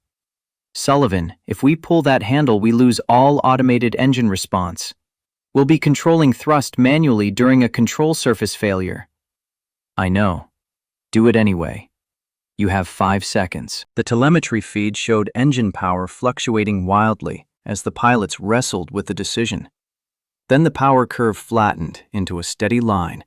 Sullivan, if we pull that handle, we lose all automated engine response. We'll be controlling thrust manually during a control surface failure." "I know. Do it anyway. You have 5 seconds." The telemetry feed showed engine power fluctuating wildly as the pilots wrestled with the decision. Then the power curve flattened into a steady line.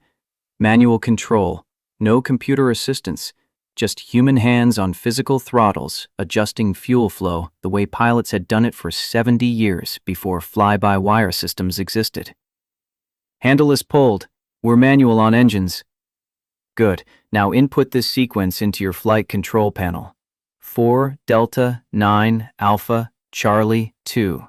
Manual control, no computer assistance, Just human hands on physical throttles, adjusting fuel flow the way pilots had done it for 70 years before fly-by-wire systems existed. Handle is pulled. We're manual on engines. Good. Now input this sequence into your flight control panel. 4 Delta 9 Alpha Charlie 2.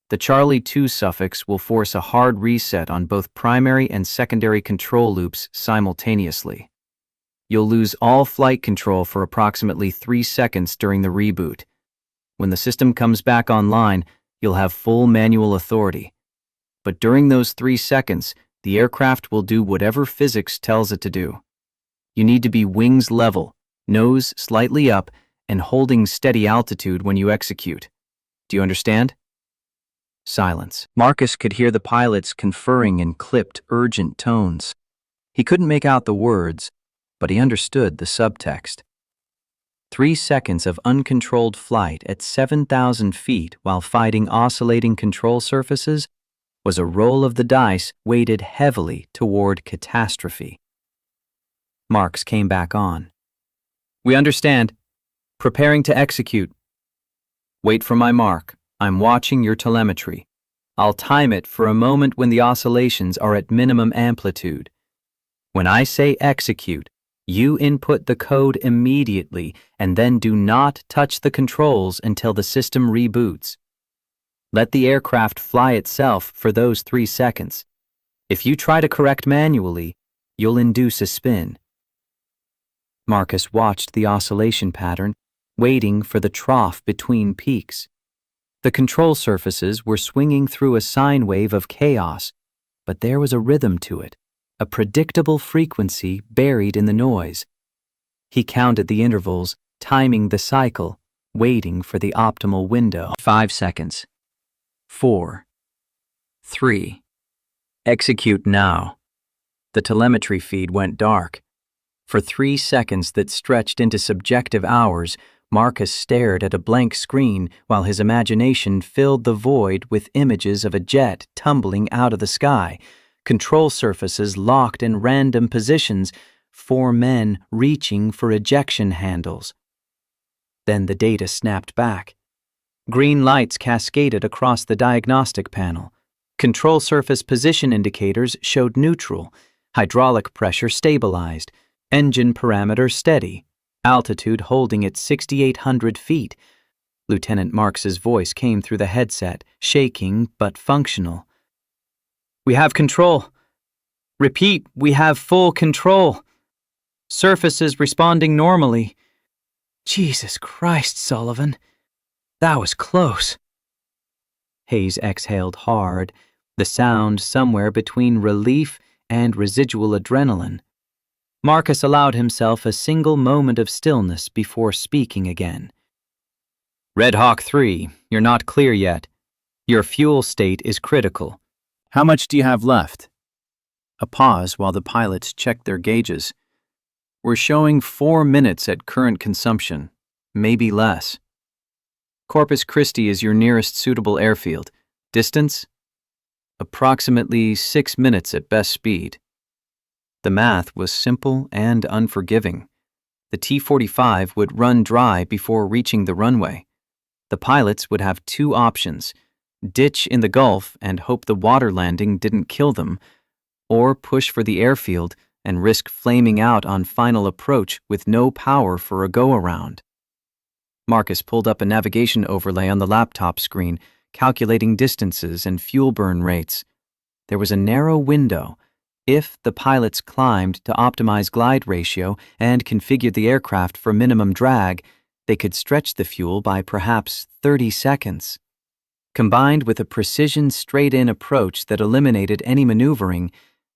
The Charlie 2 suffix will force a hard reset on both primary and secondary control loops simultaneously. You'll lose all flight control for approximately 3 seconds during the reboot. When the system comes back online, you'll have full manual authority. But during those 3 seconds, the aircraft will do whatever physics tells it to do. You need to be wings level, nose slightly up, and holding steady altitude when you execute. Do you understand? Silence. Marcus could hear the pilots conferring in clipped, urgent tones. He couldn't make out the words, but he understood the subtext. 3 seconds of uncontrolled flight at 7,000 feet while fighting oscillating control surfaces was a roll of the dice weighted heavily toward catastrophe. Marks came back on. We understand. Preparing to execute. Wait for my mark. I'm watching your telemetry. I'll time it for a moment when the oscillations are at minimum amplitude. When I say execute, you input the code immediately and then do not touch the controls until the system reboots. Let the aircraft fly itself for those 3 seconds. If you try to correct manually, you'll induce a spin. Marcus watched the oscillation pattern, waiting for the trough between peaks. The control surfaces were swinging through a sine wave of chaos, but there was a rhythm to it, a predictable frequency buried in the noise. He counted the intervals, timing the cycle, waiting for the optimal window. 5 seconds. 4. 3. Execute now. The telemetry feed went dark. For 3 seconds that stretched into subjective hours, Marcus stared at a blank screen while his imagination filled the void with images of a jet tumbling out of the sky, control surfaces locked in random positions, 4 men reaching for ejection handles. Then the data snapped back. Green lights cascaded across the diagnostic panel. Control surface position indicators showed neutral, hydraulic pressure stabilized, engine parameter steady, altitude holding at 6,800 feet. Lieutenant Marks's voice came through the headset, shaking but functional. We have control. Repeat, we have full control. Surfaces responding normally. Jesus Christ, Sullivan. That was close. Hayes exhaled hard, the sound somewhere between relief and residual adrenaline. Marcus allowed himself a single moment of stillness before speaking again. Red Hawk 3, you're not clear yet. Your fuel state is critical. How much do you have left? A pause while the pilots checked their gauges. We're showing 4 minutes at current consumption, maybe less. Corpus Christi is your nearest suitable airfield. Distance? Approximately 6 minutes at best speed. The math was simple and unforgiving. The T-45 would run dry before reaching the runway. The pilots would have 2 options: ditch in the Gulf and hope the water landing didn't kill them, or push for the airfield and risk flaming out on final approach with no power for a go-around. Marcus pulled up a navigation overlay on the laptop screen, calculating distances and fuel burn rates. There was a narrow window. If the pilots climbed to optimize glide ratio and configured the aircraft for minimum drag, they could stretch the fuel by perhaps 30 seconds. Combined with a precision straight-in approach that eliminated any maneuvering,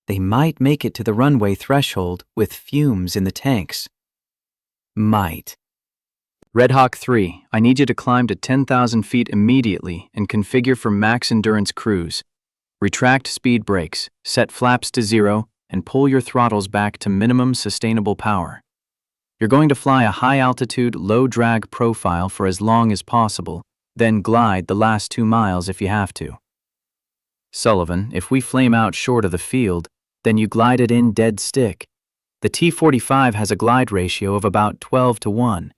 they might make it to the runway threshold with fumes in the tanks. Might. Red Hawk 3, I need you to climb to 10,000 feet immediately and configure for max endurance cruise. Retract speed brakes, set flaps to 0, and pull your throttles back to minimum sustainable power. You're going to fly a high-altitude, low-drag profile for as long as possible, then glide the last 2 miles if you have to. Sullivan, if we flame out short of the field, then you glide it in dead stick. The T-45 has a glide ratio of about 12 to 1.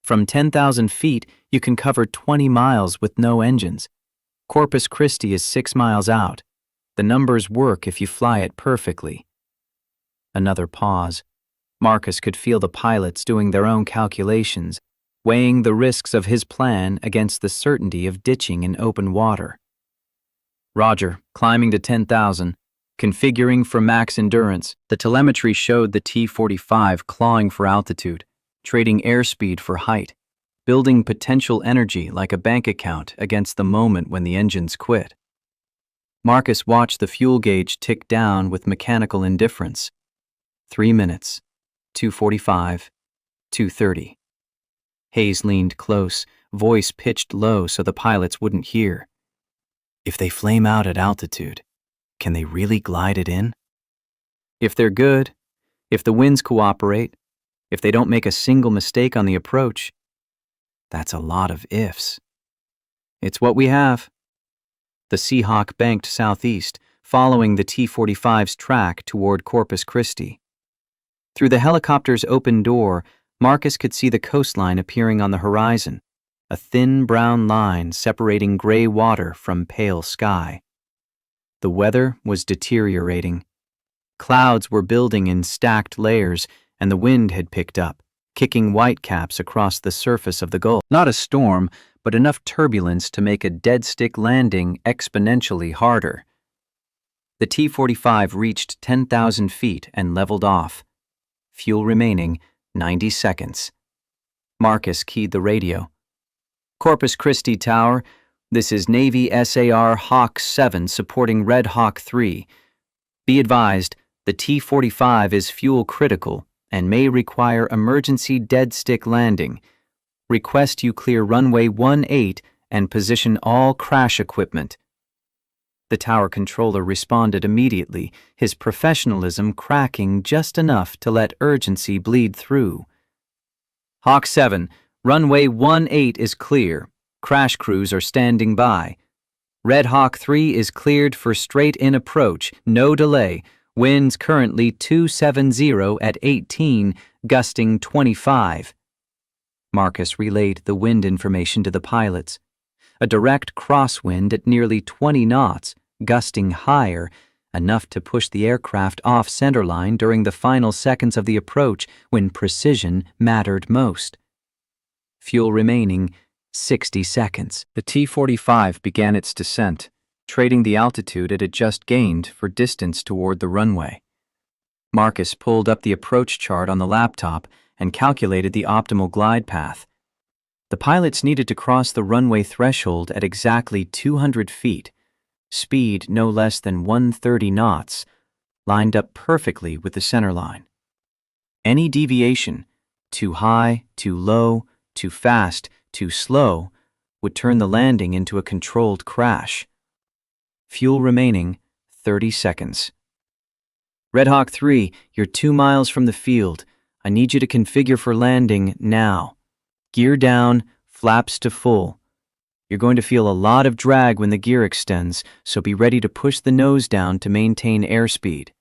From 10,000 feet, you can cover 20 miles with no engines. Corpus Christi is 6 miles out. The numbers work if you fly it perfectly. Another pause. Marcus could feel the pilots doing their own calculations, weighing the risks of his plan against the certainty of ditching in open water. Roger, climbing to 10,000. Configuring for max endurance. The telemetry showed the T-45 clawing for altitude, trading airspeed for height, building potential energy like a bank account against the moment when the engines quit. Marcus watched the fuel gauge tick down with mechanical indifference. 3 minutes, 2:45, 2:30. Hayes leaned close, voice pitched low so the pilots wouldn't hear. If they flame out at altitude, can they really glide it in? If they're good, if the winds cooperate, if they don't make a single mistake on the approach, that's a lot of ifs. It's what we have. The Seahawk banked southeast, following the T-45's track toward Corpus Christi. Through the helicopter's open door, Marcus could see the coastline appearing on the horizon, a thin brown line separating gray water from pale sky. The weather was deteriorating. Clouds were building in stacked layers, and the wind had picked up, kicking whitecaps across the surface of the Gulf. Not a storm, but enough turbulence to make a dead-stick landing exponentially harder. The T-45 reached 10,000 feet and leveled off. Fuel remaining, 90 seconds. Marcus keyed the radio. Corpus Christi Tower, this is Navy SAR Hawk 7 supporting Red Hawk 3. Be advised, the T-45 is fuel critical and may require emergency dead-stick landing. Request you clear runway 18 and position all crash equipment. The tower controller responded immediately, his professionalism cracking just enough to let urgency bleed through. Hawk 7, runway 18 is clear. Crash crews are standing by. Red Hawk 3 is cleared for straight-in approach, no delay. Winds currently 270 at 18, gusting 25. Marcus relayed the wind information to the pilots. A direct crosswind at nearly 20 knots, gusting higher, enough to push the aircraft off centerline during the final seconds of the approach when precision mattered most. Fuel remaining, 60 seconds. The T-45 began its descent, trading the altitude it had just gained for distance toward the runway. Marcus pulled up the approach chart on the laptop and calculated the optimal glide path. The pilots needed to cross the runway threshold at exactly 200 feet, speed no less than 130 knots, lined up perfectly with the center line. Any deviation, too high, too low, too fast, too slow, would turn the landing into a controlled crash. Fuel remaining, 30 seconds. Red Hawk 3, you're 2 miles from the field. I need you to configure for landing now. Gear down, flaps to full. You're going to feel a lot of drag when the gear extends, so be ready to push the nose down to maintain airspeed.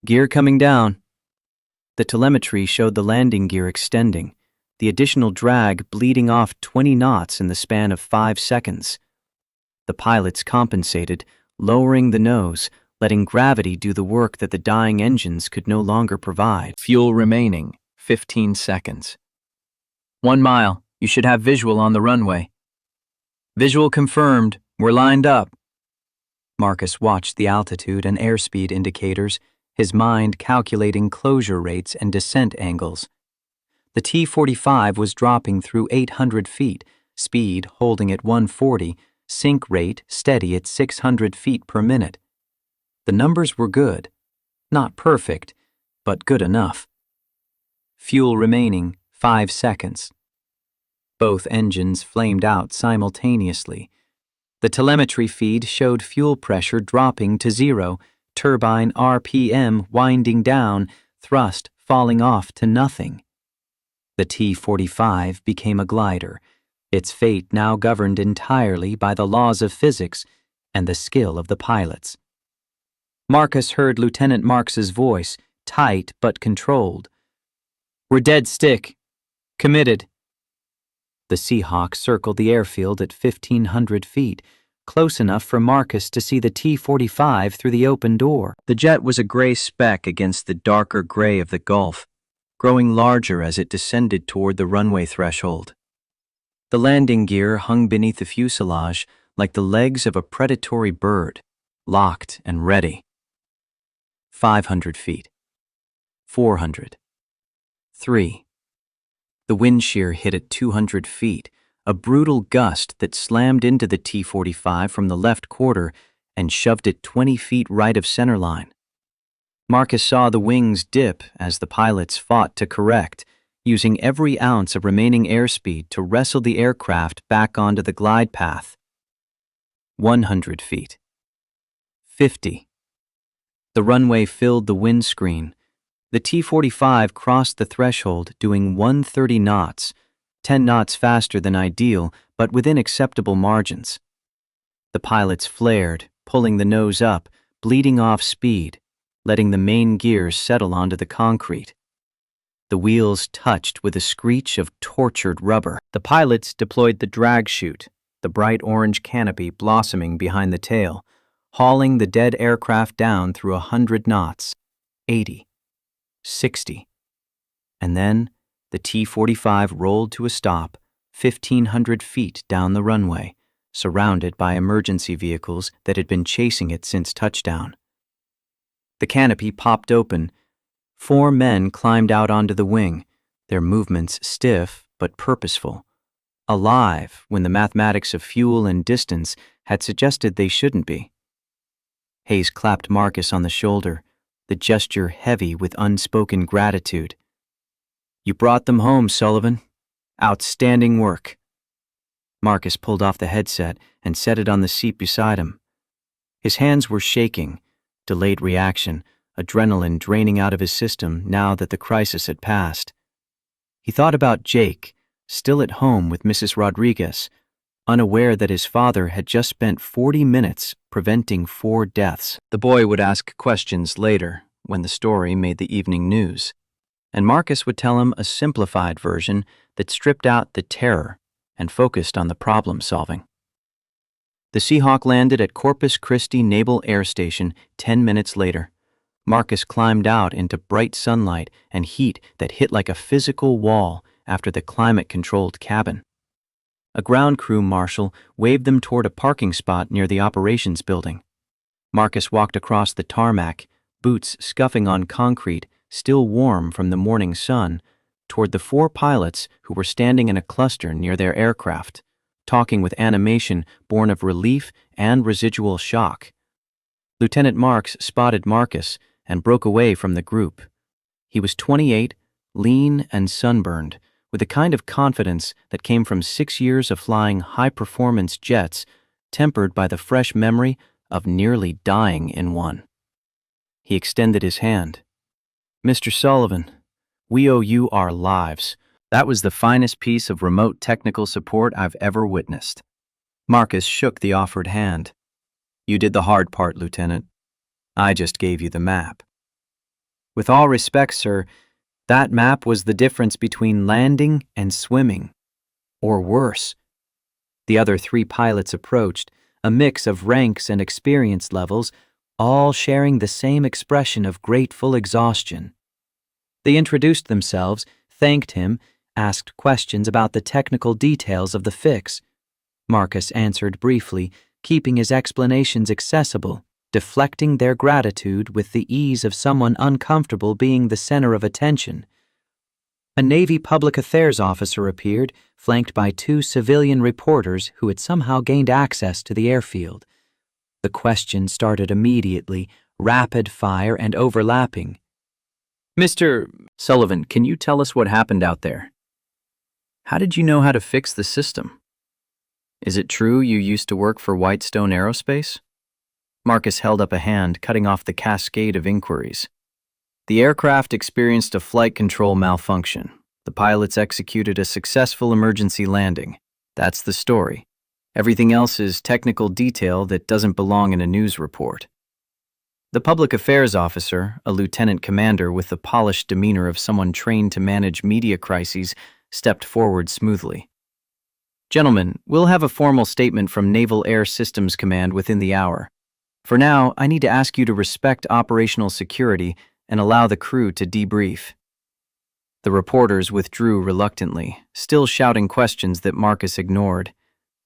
Gear coming down. The telemetry showed the landing gear extending, the additional drag bleeding off 20 knots in the span of 5 seconds. The pilots compensated, lowering the nose, letting gravity do the work that the dying engines could no longer provide. Fuel remaining, 15 seconds. 1 mile, you should have visual on the runway. Visual confirmed, we're lined up. Marcus watched the altitude and airspeed indicators, his mind calculating closure rates and descent angles. The T-45 was dropping through 800 feet, speed holding at 140, sink rate steady at 600 feet per minute. The numbers were good. Not perfect, but good enough. Fuel remaining, 5 seconds. Both engines flamed out simultaneously. The telemetry feed showed fuel pressure dropping to 0, turbine RPM winding down, thrust falling off to nothing. The T-45 became a glider, its fate now governed entirely by the laws of physics and the skill of the pilots. Marcus heard Lieutenant Marks's voice, tight but controlled. "We're dead stick. Committed." The Seahawk circled the airfield at 1,500 feet, close enough for Marcus to see the T-45 through the open door. The jet was a gray speck against the darker gray of the Gulf, growing larger as it descended toward the runway threshold. The landing gear hung beneath the fuselage like the legs of a predatory bird, locked and ready. 500 feet. 400. 3. The wind shear hit at 200 feet, a brutal gust that slammed into the T-45 from the left quarter and shoved it 20 feet right of centerline. Marcus saw the wings dip as the pilots fought to correct, using every ounce of remaining airspeed to wrestle the aircraft back onto the glide path. 100 feet. 50. The runway filled the windscreen. The T-45 crossed the threshold doing 130 knots, 10 knots faster than ideal, but within acceptable margins. The pilots flared, pulling the nose up, bleeding off speed, letting the main gears settle onto the concrete. The wheels touched with a screech of tortured rubber. The pilots deployed the drag chute, the bright orange canopy blossoming behind the tail, hauling the dead aircraft down through 100 knots, 80, 60. And then the T-45 rolled to a stop 1,500 feet down the runway, surrounded by emergency vehicles that had been chasing it since touchdown. The canopy popped open. 4 men climbed out onto the wing, their movements stiff but purposeful, alive when the mathematics of fuel and distance had suggested they shouldn't be. Hayes clapped Marcus on the shoulder, the gesture heavy with unspoken gratitude. "You brought them home, Sullivan. Outstanding work." Marcus pulled off the headset and set it on the seat beside him. His hands were shaking, delayed reaction, adrenaline draining out of his system now that the crisis had passed. He thought about Jake, still at home with Mrs. Rodriguez, unaware that his father had just spent 40 minutes preventing 4 deaths. The boy would ask questions later, when the story made the evening news, and Marcus would tell him a simplified version that stripped out the terror and focused on the problem-solving. The Seahawk landed at Corpus Christi Naval Air Station 10 minutes later. Marcus climbed out into bright sunlight and heat that hit like a physical wall after the climate-controlled cabin. A ground crew marshal waved them toward a parking spot near the operations building. Marcus walked across the tarmac, boots scuffing on concrete, still warm from the morning sun, toward the 4 pilots who were standing in a cluster near their aircraft, talking with animation born of relief and residual shock. Lieutenant Marks spotted Marcus and broke away from the group. He was 28, lean and sunburned, with the kind of confidence that came from 6 years of flying high-performance jets, tempered by the fresh memory of nearly dying in one. He extended his hand. "Mr. Sullivan, we owe you our lives." That was the finest piece of remote technical support I've ever witnessed. Marcus shook the offered hand. "You did the hard part, Lieutenant. I just gave you the map." "With all respect, sir, that map was the difference between landing and swimming. Or worse." The other 3 pilots approached, a mix of ranks and experience levels, all sharing the same expression of grateful exhaustion. They introduced themselves, thanked him, asked questions about the technical details of the fix. Marcus answered briefly, keeping his explanations accessible, deflecting their gratitude with the ease of someone uncomfortable being the center of attention. A Navy public affairs officer appeared, flanked by 2 civilian reporters who had somehow gained access to the airfield. The questions started immediately, rapid fire and overlapping. "Mr. Sullivan, can you tell us what happened out there? How did you know how to fix the system? Is it true you used to work for Whitestone Aerospace?" Marcus held up a hand, cutting off the cascade of inquiries. "The aircraft experienced a flight control malfunction. The pilots executed a successful emergency landing. That's the story. Everything else is technical detail that doesn't belong in a news report." The public affairs officer, a lieutenant commander with the polished demeanor of someone trained to manage media crises, stepped forward smoothly. Gentlemen, we'll have a formal statement from Naval Air Systems Command within the hour. For now, I need to ask you to respect operational security and allow the crew to debrief. The reporters withdrew reluctantly, still shouting questions that Marcus ignored.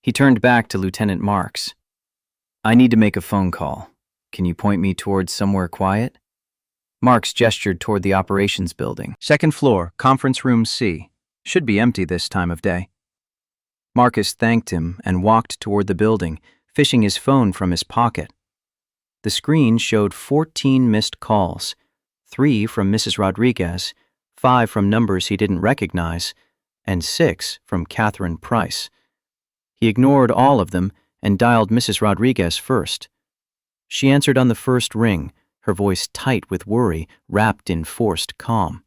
He turned back to Lieutenant Marks. I need to make a phone call. Can you point me towards somewhere quiet? Marks gestured toward the operations building. Second floor, conference room C. Should be empty this time of day. Marcus thanked him and walked toward the building, fishing his phone from his pocket. The screen showed 14 missed calls, 3 from Mrs. Rodriguez, 5 from numbers he didn't recognize, and 6 from Catherine Price. He ignored all of them and dialed Mrs. Rodriguez first. She answered on the first ring, her voice tight with worry, wrapped in forced calm.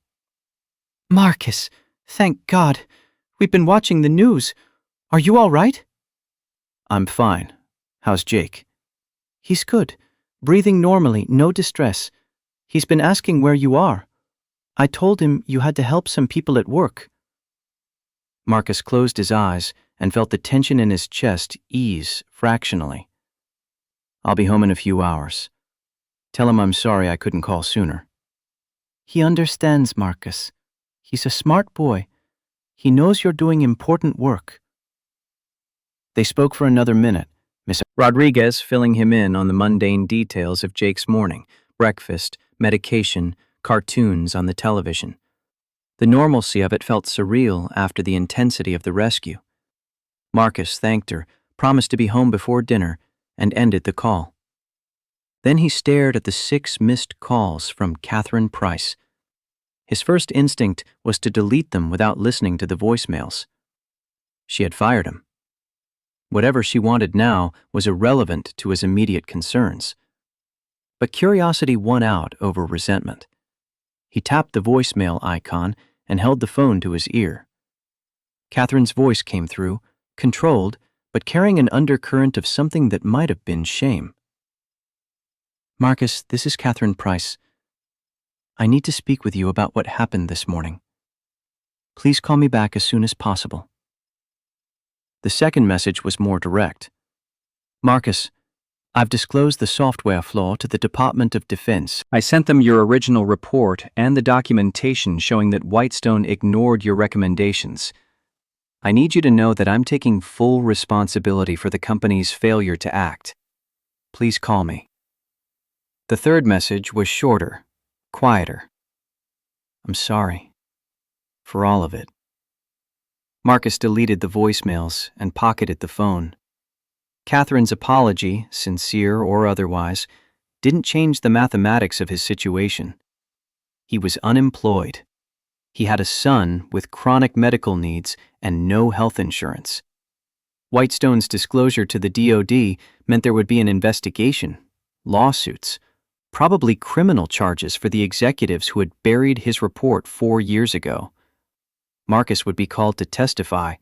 Marcus, thank God. We've been watching the news. Are you all right? I'm fine. How's Jake? He's good. Breathing normally, no distress. He's been asking where you are. I told him you had to help some people at work. Marcus closed his eyes and felt the tension in his chest ease fractionally. I'll be home in a few hours. Tell him I'm sorry I couldn't call sooner. He understands, Marcus. He's a smart boy. He knows you're doing important work. They spoke for another minute, Miss Rodriguez filling him in on the mundane details of Jake's morning, breakfast, medication, cartoons on the television. The normalcy of it felt surreal after the intensity of the rescue. Marcus thanked her, promised to be home before dinner, and ended the call. Then he stared at the 6 missed calls from Catherine Price. His first instinct was to delete them without listening to the voicemails. She had fired him. Whatever she wanted now was irrelevant to his immediate concerns. But curiosity won out over resentment. He tapped the voicemail icon and held the phone to his ear. Catherine's voice came through, controlled, but carrying an undercurrent of something that might have been shame. Marcus, this is Catherine Price. I need to speak with you about what happened this morning. Please call me back as soon as possible. The second message was more direct. Marcus, I've disclosed the software flaw to the Department of Defense. I sent them your original report and the documentation showing that Whitestone ignored your recommendations. I need you to know that I'm taking full responsibility for the company's failure to act. Please call me. The third message was shorter, quieter. I'm sorry. For all of it. Marcus deleted the voicemails and pocketed the phone. Catherine's apology, sincere or otherwise, didn't change the mathematics of his situation. He was unemployed. He had a son with chronic medical needs and no health insurance. Whitestone's disclosure to the DoD meant there would be an investigation, lawsuits, probably criminal charges for the executives who had buried his report 4 years ago. Marcus would be called to testify,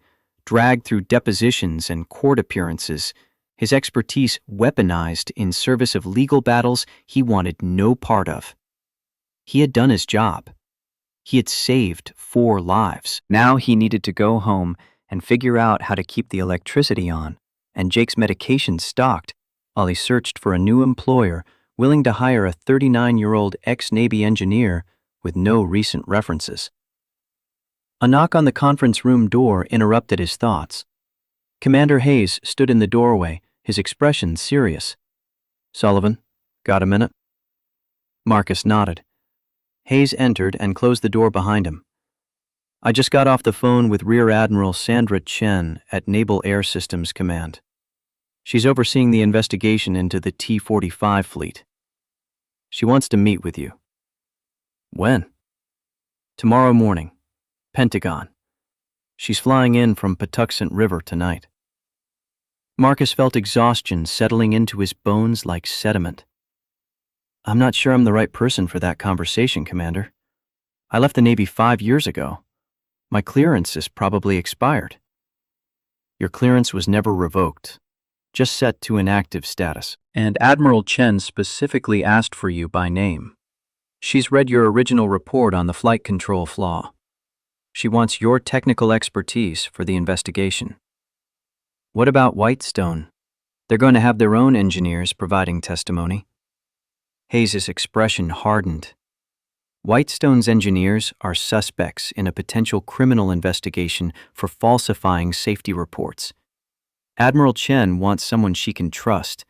dragged through depositions and court appearances, his expertise weaponized in service of legal battles he wanted no part of. He had done his job. He had saved 4 lives. Now he needed to go home and figure out how to keep the electricity on and Jake's medication stocked while he searched for a new employer willing to hire a 39-year-old ex-Navy engineer with no recent references. A knock on the conference room door interrupted his thoughts. Commander Hayes stood in the doorway, his expression serious. Sullivan, got a minute? Marcus nodded. Hayes entered and closed the door behind him. I just got off the phone with Rear Admiral Sandra Chen at Naval Air Systems Command. She's overseeing the investigation into the T-45 fleet. She wants to meet with you. When? Tomorrow morning. Pentagon. She's flying in from Patuxent River tonight. Marcus felt exhaustion settling into his bones like sediment. I'm not sure I'm the right person for that conversation, Commander. I left the Navy 5 years ago. My clearance is probably expired. Your clearance was never revoked. just set to inactive status. And Admiral Chen specifically asked for you by name. She's read your original report on the flight control flaw. She wants your technical expertise for the investigation. What about Whitestone? They're going to have their own engineers providing testimony. Hayes' expression hardened. Whitestone's engineers are suspects in a potential criminal investigation for falsifying safety reports. Admiral Chen wants someone she can trust,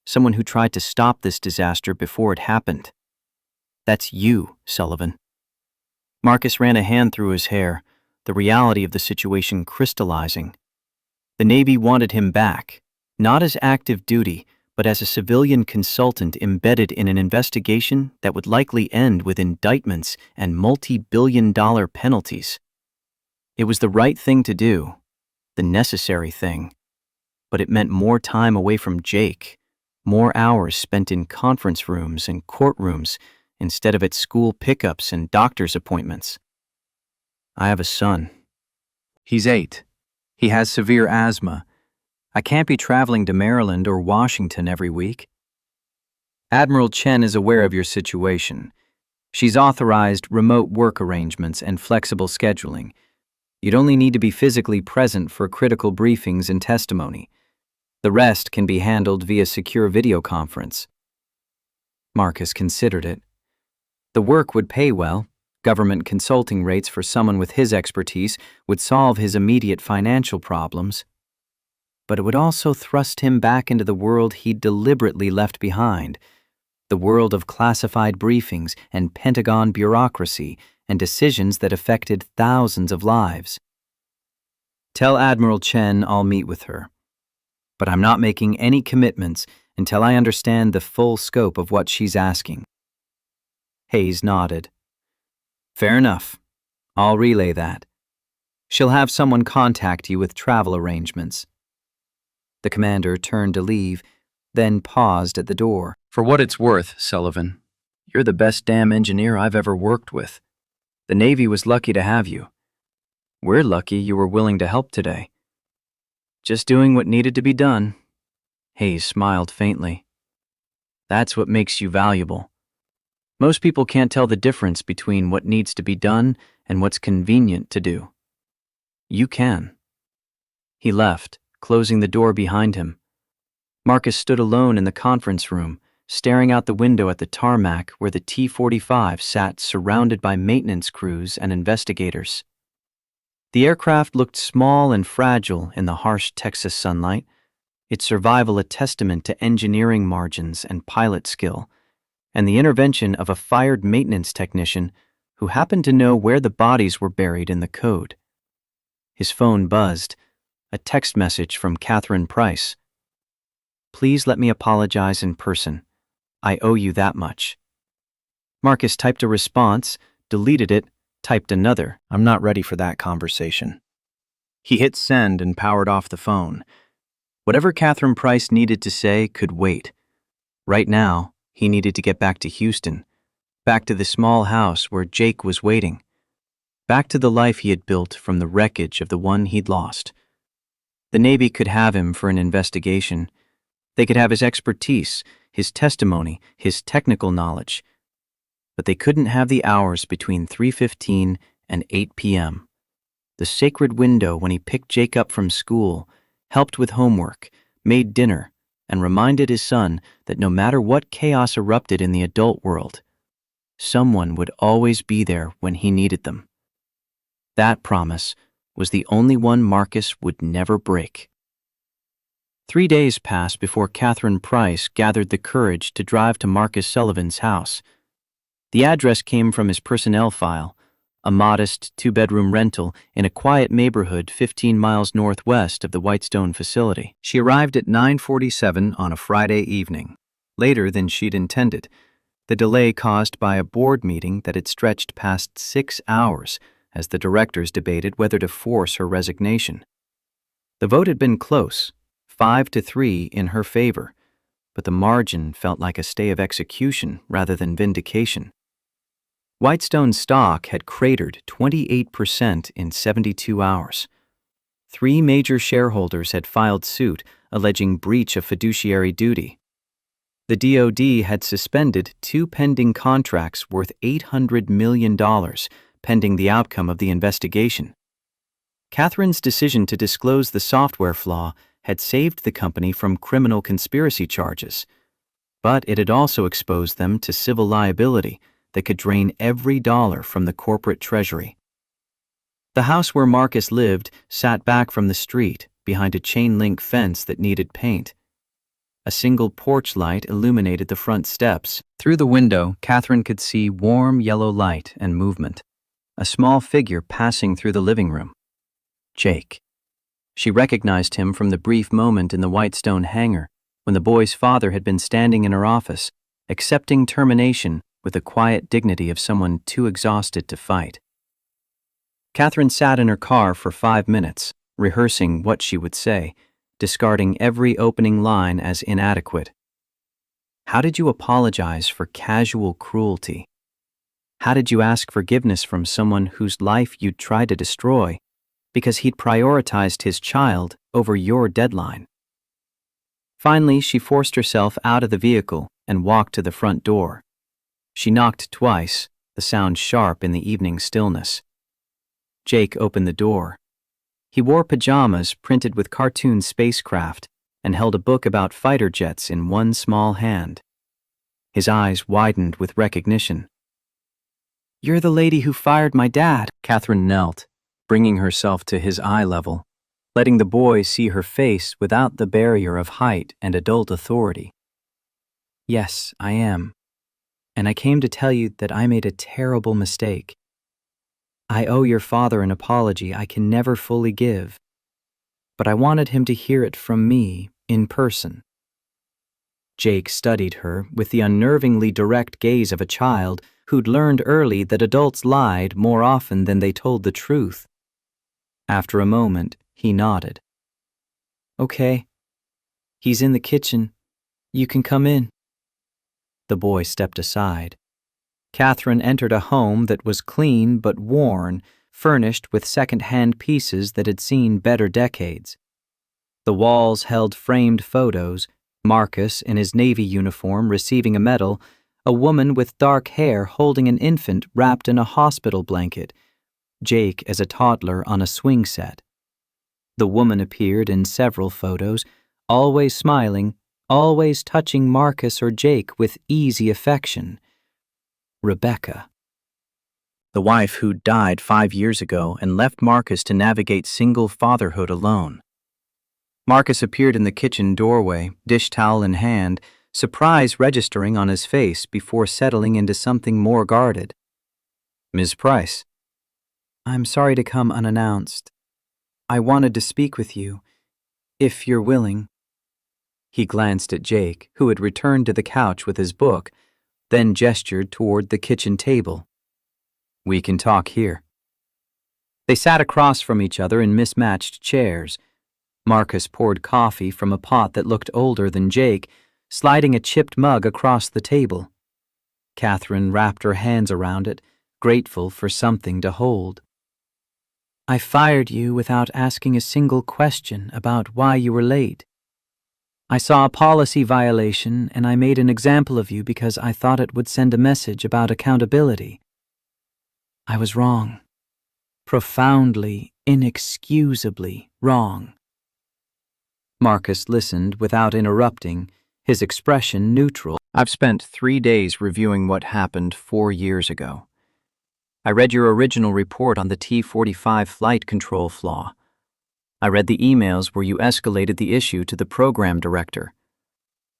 someone who tried to stop this disaster before it happened. That's you, Sullivan. Marcus ran a hand through his hair, the reality of the situation crystallizing. The Navy wanted him back, not as active duty, but as a civilian consultant embedded in an investigation that would likely end with indictments and multi-billion-dollar penalties. It was the right thing to do, the necessary thing, but it meant more time away from Jake, more hours spent in conference rooms and courtrooms instead of at school pickups and doctor's appointments. I have a son. He's 8. He has severe asthma. I can't be traveling to Maryland or Washington every week. Admiral Chen is aware of your situation. She's authorized remote work arrangements and flexible scheduling. You'd only need to be physically present for critical briefings and testimony. The rest can be handled via secure video conference. Marcus considered it. The work would pay well. Government consulting rates for someone with his expertise would solve his immediate financial problems. But it would also thrust him back into the world he'd deliberately left behind, the world of classified briefings and Pentagon bureaucracy and decisions that affected thousands of lives. Tell Admiral Chen I'll meet with her, but I'm not making any commitments until I understand the full scope of what she's asking. Hayes nodded. Fair enough. I'll relay that. She'll have someone contact you with travel arrangements. The commander turned to leave, then paused at the door. For what it's worth, Sullivan, you're the best damn engineer I've ever worked with. The Navy was lucky to have you. We're lucky you were willing to help today. Just doing what needed to be done. Hayes smiled faintly. That's what makes you valuable. Most people can't tell the difference between what needs to be done and what's convenient to do. You can. He left, closing the door behind him. Marcus stood alone in the conference room, staring out the window at the tarmac where the T-45 sat surrounded by maintenance crews and investigators. The aircraft looked small and fragile in the harsh Texas sunlight, its survival a testament to engineering margins and pilot skill, and the intervention of a fired maintenance technician who happened to know where the bodies were buried in the code. His phone buzzed, a text message from Catherine Price. Please let me apologize in person. I owe you that much. Marcus typed a response, deleted it, typed another. I'm not ready for that conversation. He hit send and powered off the phone. Whatever Catherine Price needed to say could wait. Right now, he needed to get back to Houston, back to the small house where Jake was waiting, back to the life he had built from the wreckage of the one he'd lost. The Navy could have him for an investigation. They could have his expertise, his testimony, his technical knowledge. But they couldn't have the hours between 3:15 and 8 p.m., the sacred window when he picked Jake up from school, helped with homework, made dinner, and reminded his son that no matter what chaos erupted in the adult world, someone would always be there when he needed them. That promise was the only one Marcus would never break. 3 days passed before Catherine Price gathered the courage to drive to Marcus Sullivan's house. The address came from his personnel file, a modest 2-bedroom rental in a quiet neighborhood 15 miles northwest of the Whitestone facility. She arrived at 9:47 on a Friday evening, later than she'd intended, the delay caused by a board meeting that had stretched past 6 hours as the directors debated whether to force her resignation. The vote had been close, 5-3 in her favor, but the margin felt like a stay of execution rather than vindication. Whitestone's stock had cratered 28% in 72 hours. 3 major shareholders had filed suit alleging breach of fiduciary duty. The DoD had suspended 2 pending contracts worth $800 million, pending the outcome of the investigation. Catherine's decision to disclose the software flaw had saved the company from criminal conspiracy charges, but it had also exposed them to civil liability that could drain every dollar from the corporate treasury. The house where Marcus lived sat back from the street behind a chain-link fence that needed paint. A single porch light illuminated the front steps. Through the window, Catherine could see warm yellow light and movement, a small figure passing through the living room. Jake. She recognized him from the brief moment in the white stone hangar when the boy's father had been standing in her office, accepting termination with the quiet dignity of someone too exhausted to fight. Catherine sat in her car for 5 minutes, rehearsing what she would say, discarding every opening line as inadequate. How did you apologize for casual cruelty? How did you ask forgiveness from someone whose life you'd try to destroy because he'd prioritized his child over your deadline? Finally, she forced herself out of the vehicle and walked to the front door. She knocked twice, the sound sharp in the evening stillness. Jake opened the door. He wore pajamas printed with cartoon spacecraft and held a book about fighter jets in one small hand. His eyes widened with recognition. "You're the lady who fired my dad." Catherine knelt, bringing herself to his eye level, letting the boy see her face without the barrier of height and adult authority. "Yes, I am. And I came to tell you that I made a terrible mistake. I owe your father an apology I can never fully give, but I wanted him to hear it from me in person." Jake studied her with the unnervingly direct gaze of a child who'd learned early that adults lied more often than they told the truth. After a moment, he nodded. "Okay. He's in the kitchen. You can come in." The boy stepped aside. Catherine entered a home that was clean but worn, furnished with second-hand pieces that had seen better decades. The walls held framed photos, Marcus in his Navy uniform receiving a medal, a woman with dark hair holding an infant wrapped in a hospital blanket, Jake as a toddler on a swing set. The woman appeared in several photos, always smiling, always touching Marcus or Jake with easy affection. Rebecca. The wife who died 5 years ago and left Marcus to navigate single fatherhood alone. Marcus appeared in the kitchen doorway, dish towel in hand, surprise registering on his face before settling into something more guarded. "Ms. Price." "I'm sorry to come unannounced. I wanted to speak with you, if you're willing." He glanced at Jake, who had returned to the couch with his book, then gestured toward the kitchen table. "We can talk here." They sat across from each other in mismatched chairs. Marcus poured coffee from a pot that looked older than Jake, sliding a chipped mug across the table. Catherine wrapped her hands around it, grateful for something to hold. "I fired you without asking a single question about why you were late. I saw a policy violation and I made an example of you because I thought it would send a message about accountability. I was wrong. Profoundly, inexcusably wrong." Marcus listened without interrupting, his expression neutral. "I've spent 3 days reviewing what happened 4 years ago. I read your original report on the T-45 flight control flaw. I read the emails where you escalated the issue to the program director.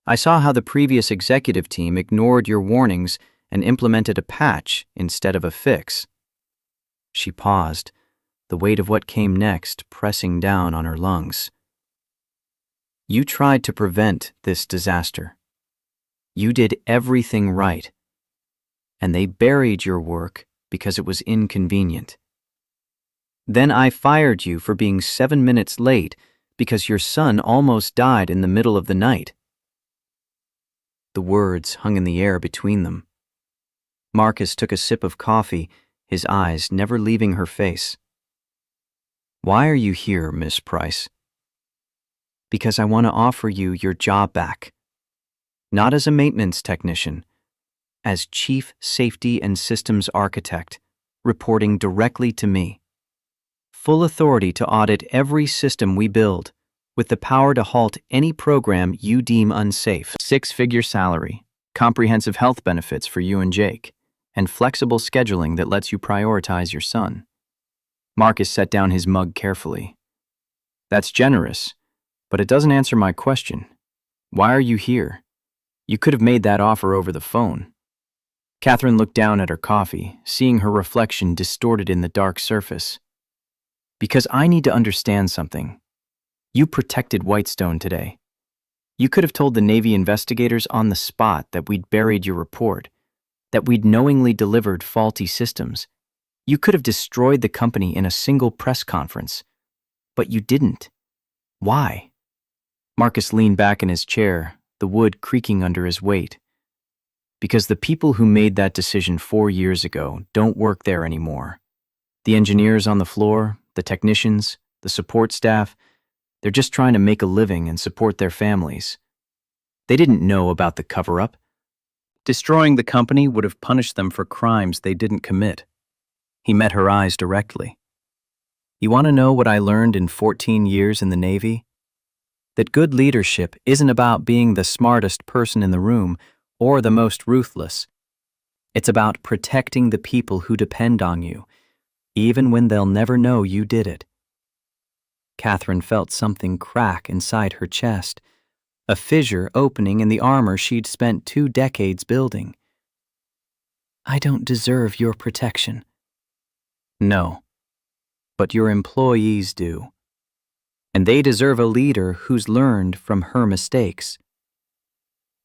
I saw how the previous executive team ignored your warnings and implemented a patch instead of a fix." She paused, the weight of what came next pressing down on her lungs. "You tried to prevent this disaster. You did everything right. And they buried your work because it was inconvenient. Then I fired you for being 7 minutes late because your son almost died in the middle of the night." The words hung in the air between them. Marcus took a sip of coffee, his eyes never leaving her face. "Why are you here, Miss Price?" Because I want to offer you your job back. Not as a maintenance technician, as Chief Safety and Systems Architect, reporting directly to me. Full authority to audit every system we build, with the power to halt any program you deem unsafe. 6-figure salary, comprehensive health benefits for you and Jake, and flexible scheduling that lets you prioritize your son. Marcus set down his mug carefully. That's generous, but it doesn't answer my question. Why are you here? You could have made that offer over the phone. Catherine looked down at her coffee, seeing her reflection distorted in the dark surface. Because I need to understand something. You protected Whitestone today. You could have told the Navy investigators on the spot that we'd buried your report, that we'd knowingly delivered faulty systems. You could have destroyed the company in a single press conference. But you didn't. Why? Marcus leaned back in his chair, the wood creaking under his weight. Because the people who made that decision 4 years ago don't work there anymore. The engineers on the floor, the technicians, the support staff, they're just trying to make a living and support their families. They didn't know about the cover-up. Destroying the company would have punished them for crimes they didn't commit. He met her eyes directly. You want to know what I learned in 14 years in the Navy? That good leadership isn't about being the smartest person in the room or the most ruthless. It's about protecting the people who depend on you, even when they'll never know you did it. Catherine felt something crack inside her chest, a fissure opening in the armor she'd spent 2 decades building. I don't deserve your protection. No, but your employees do. And they deserve a leader who's learned from her mistakes.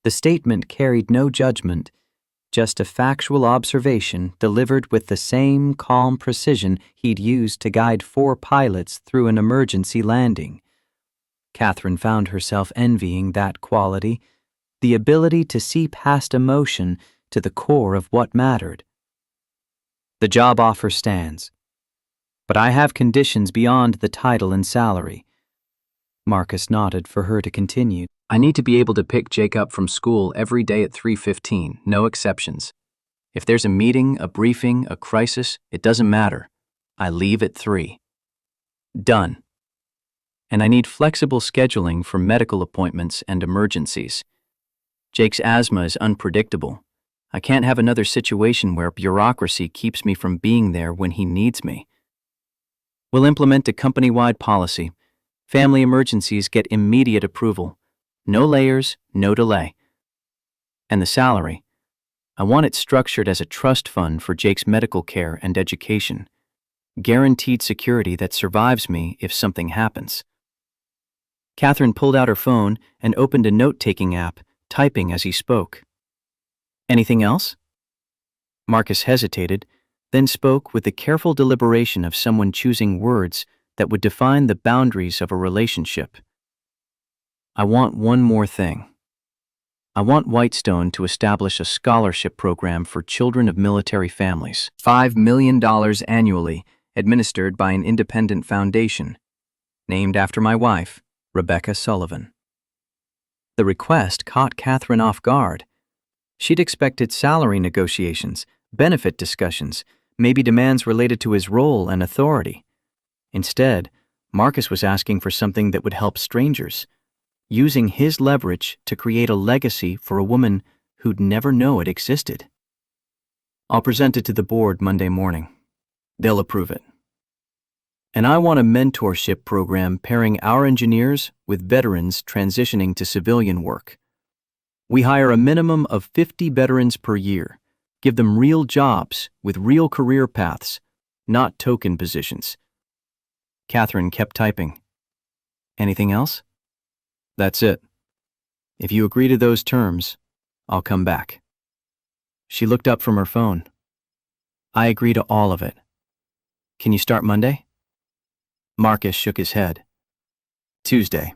The statement carried no judgment, just a factual observation delivered with the same calm precision he'd used to guide 4 pilots through an emergency landing. Catherine found herself envying that quality, the ability to see past emotion to the core of what mattered. The job offer stands, but I have conditions beyond the title and salary. Marcus nodded for her to continue. I need to be able to pick Jake up from school every day at 3:15, no exceptions. If there's a meeting, a briefing, a crisis, it doesn't matter. I leave at 3. Done. And I need flexible scheduling for medical appointments and emergencies. Jake's asthma is unpredictable. I can't have another situation where bureaucracy keeps me from being there when he needs me. We'll implement a company-wide policy. Family emergencies get immediate approval. No layers, no delay. And the salary. I want it structured as a trust fund for Jake's medical care and education. Guaranteed security that survives me if something happens. Catherine pulled out her phone and opened a note-taking app, typing as he spoke. Anything else? Marcus hesitated, then spoke with the careful deliberation of someone choosing words that would define the boundaries of a relationship. I want one more thing. I want Whitestone to establish a scholarship program for children of military families. $5 million annually, administered by an independent foundation, named after my wife, Rebecca Sullivan. The request caught Catherine off guard. She'd expected salary negotiations, benefit discussions, maybe demands related to his role and authority. Instead, Marcus was asking for something that would help strangers, using his leverage to create a legacy for a woman who'd never know it existed. I'll present it to the board Monday morning. They'll approve it. And I want a mentorship program pairing our engineers with veterans transitioning to civilian work. We hire a minimum of 50 veterans per year, give them real jobs with real career paths, not token positions. Catherine kept typing. Anything else? That's it. If you agree to those terms, I'll come back. She looked up from her phone. I agree to all of it. Can you start Monday? Marcus shook his head. Tuesday.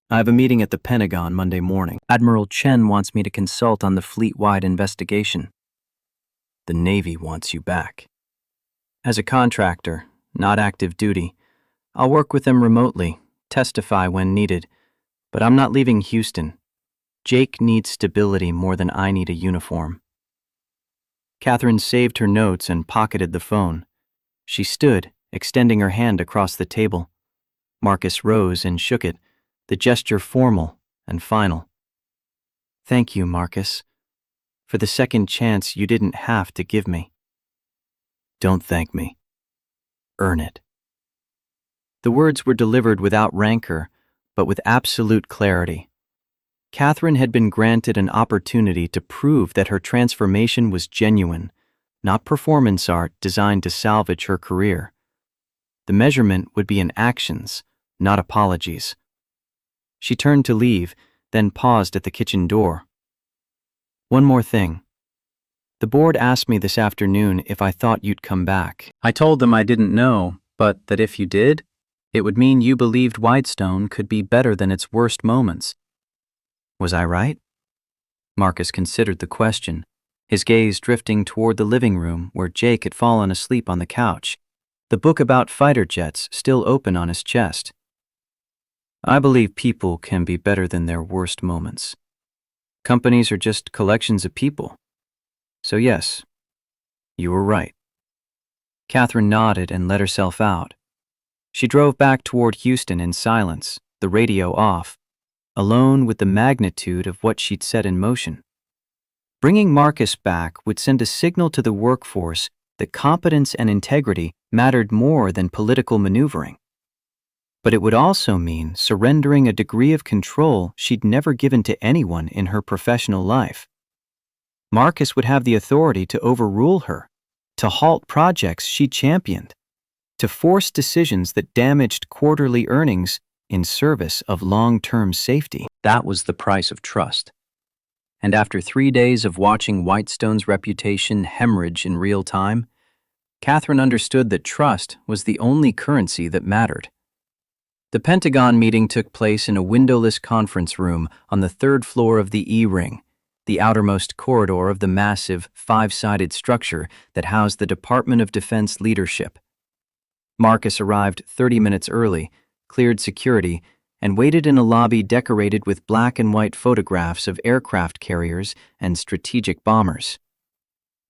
I have a meeting at the Pentagon Monday morning. Admiral Chen wants me to consult on the fleet-wide investigation. The Navy wants you back. As a contractor, not active duty, I'll work with them remotely, testify when needed, but I'm not leaving Houston. Jake needs stability more than I need a uniform. Catherine saved her notes and pocketed the phone. She stood, extending her hand across the table. Marcus rose and shook it, the gesture formal and final. Thank you, Marcus, for the second chance you didn't have to give me. Don't thank me. Earn it. The words were delivered without rancor, but with absolute clarity. Catherine had been granted an opportunity to prove that her transformation was genuine, not performance art designed to salvage her career. The measurement would be in actions, not apologies. She turned to leave, then paused at the kitchen door. One more thing. The board asked me this afternoon if I thought you'd come back. I told them I didn't know, but that if you did, it would mean you believed Whitestone could be better than its worst moments. Was I right? Marcus considered the question, his gaze drifting toward the living room where Jake had fallen asleep on the couch, the book about fighter jets still open on his chest. I believe people can be better than their worst moments. Companies are just collections of people. So yes, you were right. Catherine nodded and let herself out. She drove back toward Houston in silence, the radio off, alone with the magnitude of what she'd set in motion. Bringing Marcus back would send a signal to the workforce that competence and integrity mattered more than political maneuvering. But it would also mean surrendering a degree of control she'd never given to anyone in her professional life. Marcus would have the authority to overrule her, to halt projects she championed, to force decisions that damaged quarterly earnings in service of long-term safety. That was the price of trust. And after 3 days of watching Whitestone's reputation hemorrhage in real time, Catherine understood that trust was the only currency that mattered. The Pentagon meeting took place in a windowless conference room on the 3rd floor of the E-Ring, the outermost corridor of the massive, 5-sided structure that housed the Department of Defense leadership. Marcus arrived 30 minutes early, cleared security, and waited in a lobby decorated with black and white photographs of aircraft carriers and strategic bombers.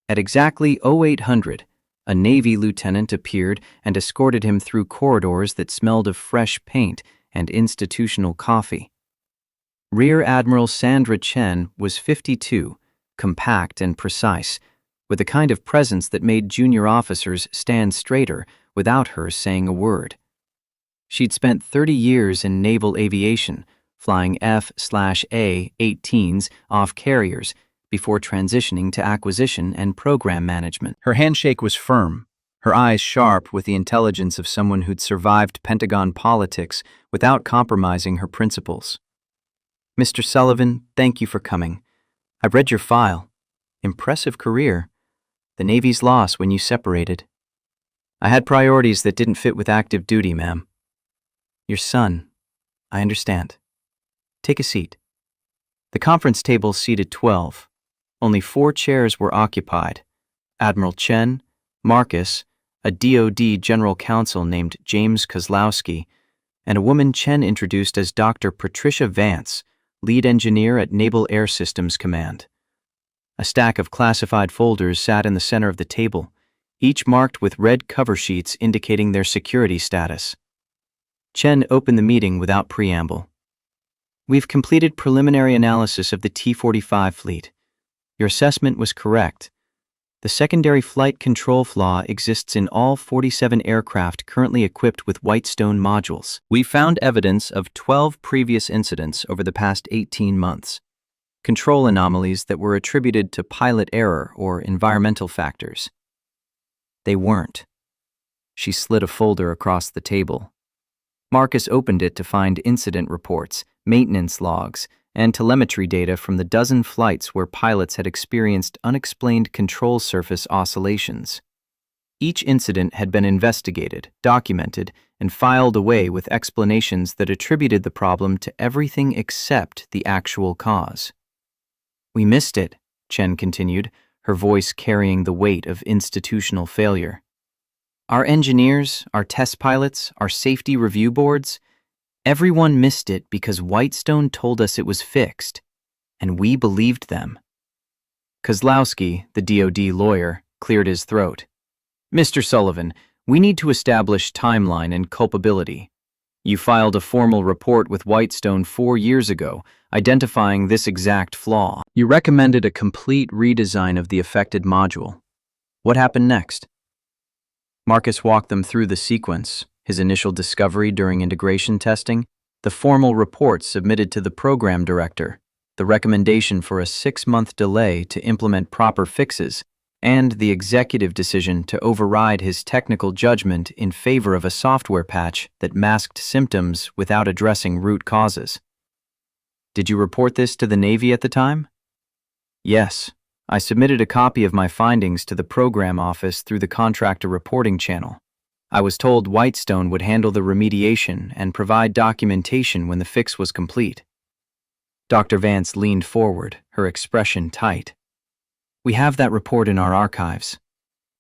At exactly 0800, a Navy lieutenant appeared and escorted him through corridors that smelled of fresh paint and institutional coffee. Rear Admiral Sandra Chen was 52, compact and precise, with a kind of presence that made junior officers stand straighter without her saying a word. She'd spent 30 years in naval aviation, flying F/A-18s off carriers before transitioning to acquisition and program management. Her handshake was firm, her eyes sharp with the intelligence of someone who'd survived Pentagon politics without compromising her principles. Mr. Sullivan, thank you for coming. I've read your file. Impressive career. The Navy's loss when you separated. I had priorities that didn't fit with active duty, ma'am. Your son. I understand. Take a seat. The conference table seated 12. Only 4 chairs were occupied. Admiral Chen, Marcus, a DoD General Counsel named James Kozlowski, and a woman Chen introduced as Dr. Patricia Vance, lead engineer at Naval Air Systems Command. A stack of classified folders sat in the center of the table, each marked with red cover sheets indicating their security status. Chen opened the meeting without preamble. We've completed preliminary analysis of the T-45 fleet. Your assessment was correct. The secondary flight control flaw exists in all 47 aircraft currently equipped with Whitestone modules. We found evidence of 12 previous incidents over the past 18 months. Control anomalies that were attributed to pilot error or environmental factors. They weren't. She slid a folder across the table. Marcus opened it to find incident reports, maintenance logs, and telemetry data from the dozen flights where pilots had experienced unexplained control surface oscillations. Each incident had been investigated, documented, and filed away with explanations that attributed the problem to everything except the actual cause. We missed it, Chen continued, her voice carrying the weight of institutional failure. Our engineers, our test pilots, our safety review boards, Everyone missed it because Whitestone told us it was fixed, and we believed them. Kozlowski, the DoD lawyer, cleared his throat. Mr. Sullivan, we need to establish timeline and culpability. You filed a formal report with Whitestone 4 years ago, identifying this exact flaw. You recommended a complete redesign of the affected module. What happened next? Marcus walked them through the sequence: his initial discovery during integration testing, the formal report submitted to the program director, the recommendation for a 6-month delay to implement proper fixes, and the executive decision to override his technical judgment in favor of a software patch that masked symptoms without addressing root causes. Did you report this to the Navy at the time? Yes. I submitted a copy of my findings to the program office through the contractor reporting channel. I was told Whitestone would handle the remediation and provide documentation when the fix was complete. Dr. Vance leaned forward, her expression tight. We have that report in our archives.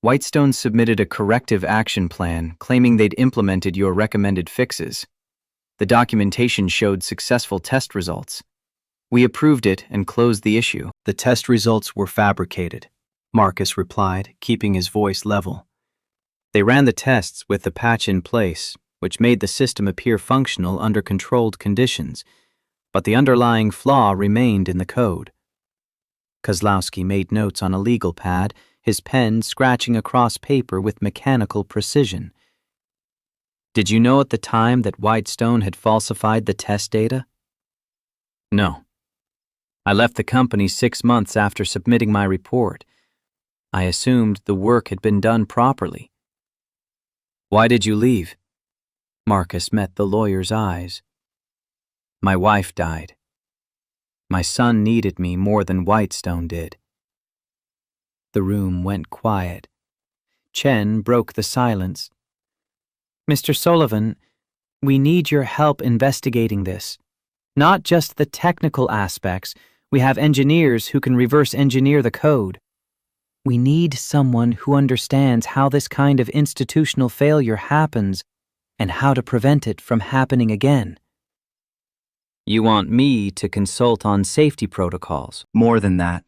Whitestone submitted a corrective action plan claiming they'd implemented your recommended fixes. The documentation showed successful test results. We approved it and closed the issue. The test results were fabricated, Marcus replied, keeping his voice level. They ran the tests with the patch in place, which made the system appear functional under controlled conditions, but the underlying flaw remained in the code. Kozlowski made notes on a legal pad, his pen scratching across paper with mechanical precision. Did you know at the time that Whitestone had falsified the test data? No. I left the company 6 months after submitting my report. I assumed the work had been done properly. Why did you leave? Marcus met the lawyer's eyes. My wife died. My son needed me more than Whitestone did. The room went quiet. Chen broke the silence. Mr. Sullivan, we need your help investigating this. Not just the technical aspects. We have engineers who can reverse engineer the code. We need someone who understands how this kind of institutional failure happens and how to prevent it from happening again. You want me to consult on safety protocols? More than that.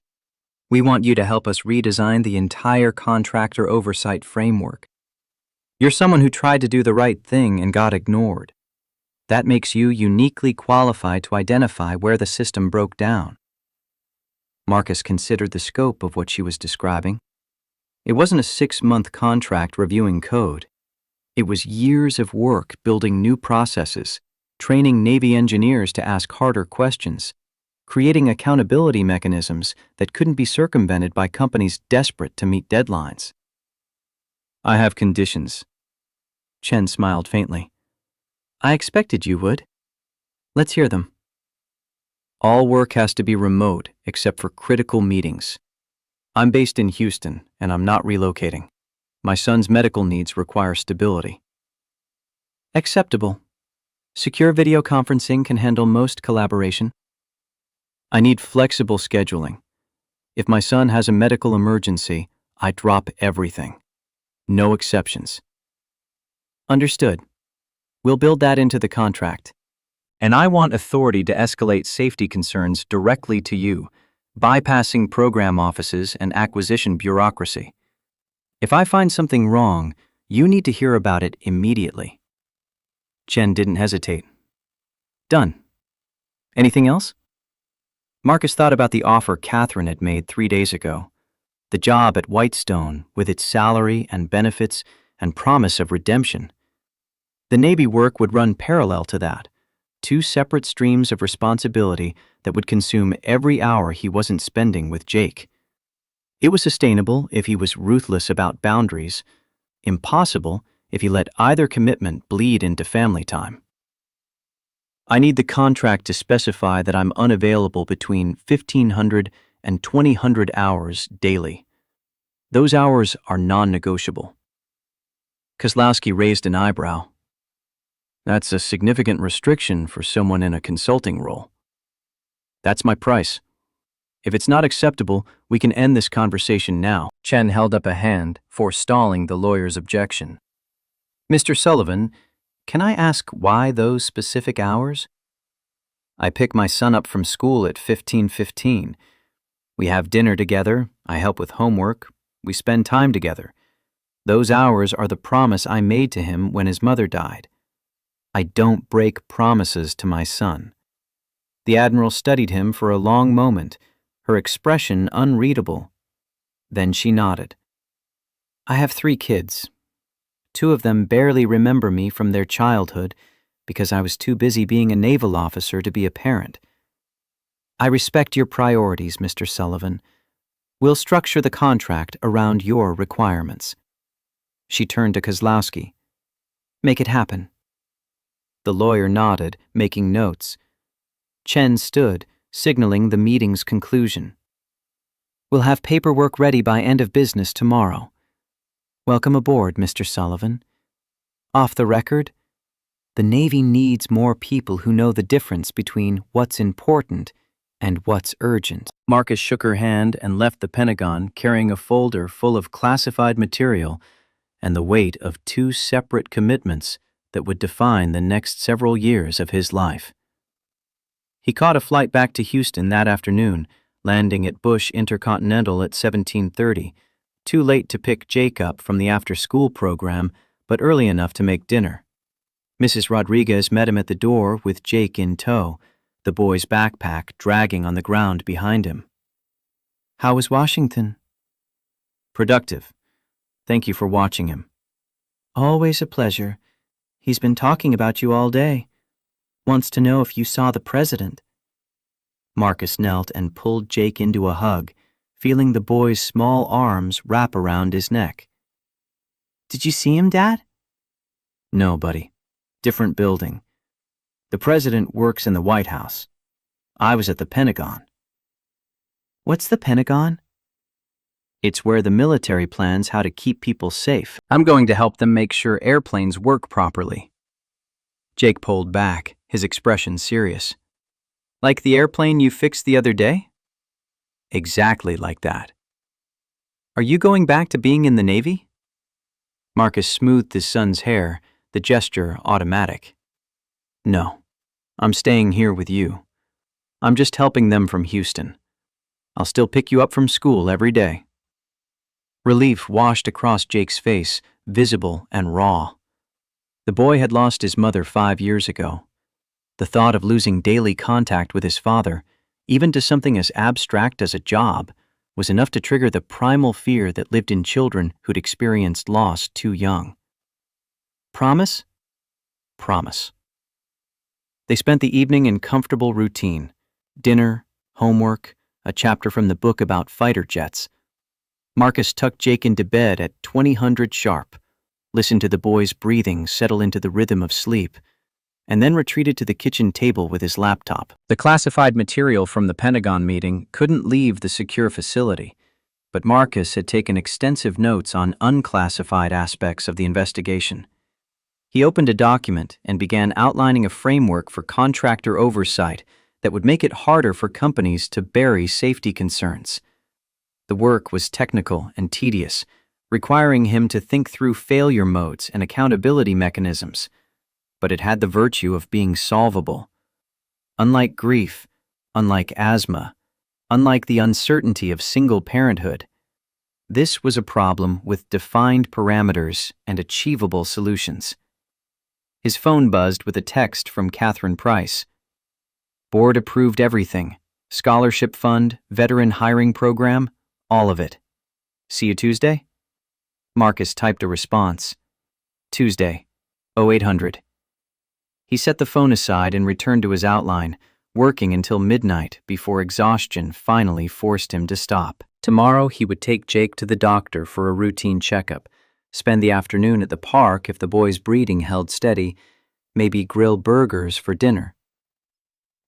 We want you to help us redesign the entire contractor oversight framework. You're someone who tried to do the right thing and got ignored. That makes you uniquely qualified to identify where the system broke down. Marcus considered the scope of what she was describing. It wasn't a 6-month contract reviewing code. It was years of work building new processes, training Navy engineers to ask harder questions, creating accountability mechanisms that couldn't be circumvented by companies desperate to meet deadlines. I have conditions. Chen smiled faintly. I expected you would. Let's hear them. All work has to be remote except for critical meetings. I'm based in Houston, and I'm not relocating. My son's medical needs require stability. Acceptable. Secure video conferencing can handle most collaboration. I need flexible scheduling. If my son has a medical emergency, I drop everything. No exceptions. Understood. We'll build that into the contract. And I want authority to escalate safety concerns directly to you, bypassing program offices and acquisition bureaucracy. If I find something wrong, you need to hear about it immediately. Chen didn't hesitate. Done. Anything else? Marcus thought about the offer Catherine had made 3 days ago. The job at Whitestone, with its salary and benefits and promise of redemption. The Navy work would run parallel to that. 2 separate streams of responsibility that would consume every hour he wasn't spending with Jake. It was sustainable if he was ruthless about boundaries, impossible if he let either commitment bleed into family time. I need the contract to specify that I'm unavailable between 1,500 and 2,000 hours daily. Those hours are non-negotiable. Kozlowski raised an eyebrow. That's a significant restriction for someone in a consulting role. That's my price. If it's not acceptable, we can end this conversation now. Chen held up a hand, forestalling the lawyer's objection. Mr. Sullivan, Can I ask why those specific hours? I pick my son up from school at 15:15. We have dinner together, I help with homework, we spend time together. Those hours are the promise I made to him when his mother died. I don't break promises to my son. The Admiral studied him for a long moment, her expression unreadable. Then she nodded. I have 3 kids. 2 of them barely remember me from their childhood because I was too busy being a naval officer to be a parent. I respect your priorities, Mr. Sullivan. We'll structure the contract around your requirements. She turned to Kozlowski. Make it happen. The lawyer nodded, making notes. Chen stood, signaling the meeting's conclusion. We'll have paperwork ready by end of business tomorrow. Welcome aboard, Mr. Sullivan. Off the record, the Navy needs more people who know the difference between what's important and what's urgent. Marcus shook her hand and left the Pentagon carrying a folder full of classified material and the weight of 2 separate commitments that would define the next several years of his life. He caught a flight back to Houston that afternoon, landing at Bush Intercontinental at 17:30, too late to pick Jake up from the after-school program, but early enough to make dinner. Mrs. Rodriguez met him at the door with Jake in tow, the boy's backpack dragging on the ground behind him. How was Washington? Productive. Thank you for watching him. Always a pleasure. He's been talking about you all day. Wants to know if you saw the president. Marcus knelt and pulled Jake into a hug, feeling the boy's small arms wrap around his neck. Did you see him, Dad? No, buddy. Different building. The president works in the White House. I was at the Pentagon. What's the Pentagon? It's where the military plans how to keep people safe. I'm going to help them make sure airplanes work properly. Jake pulled back, his expression serious. Like the airplane you fixed the other day? Exactly like that. Are you going back to being in the Navy? Marcus smoothed his son's hair, the gesture automatic. No, I'm staying here with you. I'm just helping them from Houston. I'll still pick you up from school every day. Relief washed across Jake's face, visible and raw. The boy had lost his mother 5 years ago. The thought of losing daily contact with his father, even to something as abstract as a job, was enough to trigger the primal fear that lived in children who'd experienced loss too young. Promise? Promise. They spent the evening in comfortable routine. Dinner, homework, a chapter from the book about fighter jets. Marcus tucked Jake into bed at 2000 sharp, listened to the boy's breathing settle into the rhythm of sleep, and then retreated to the kitchen table with his laptop. The classified material from the Pentagon meeting couldn't leave the secure facility, but Marcus had taken extensive notes on unclassified aspects of the investigation. He opened a document and began outlining a framework for contractor oversight that would make it harder for companies to bury safety concerns. The work was technical and tedious, requiring him to think through failure modes and accountability mechanisms, but it had the virtue of being solvable. Unlike grief, unlike asthma, unlike the uncertainty of single parenthood, this was a problem with defined parameters and achievable solutions. His phone buzzed with a text from Catherine Price. Board approved everything. Scholarship fund, veteran hiring program, all of it. See you Tuesday? Marcus typed a response. Tuesday, 0800. He set the phone aside and returned to his outline, working until midnight before exhaustion finally forced him to stop. Tomorrow he would take Jake to the doctor for a routine checkup, spend the afternoon at the park if the boy's breathing held steady, maybe grill burgers for dinner.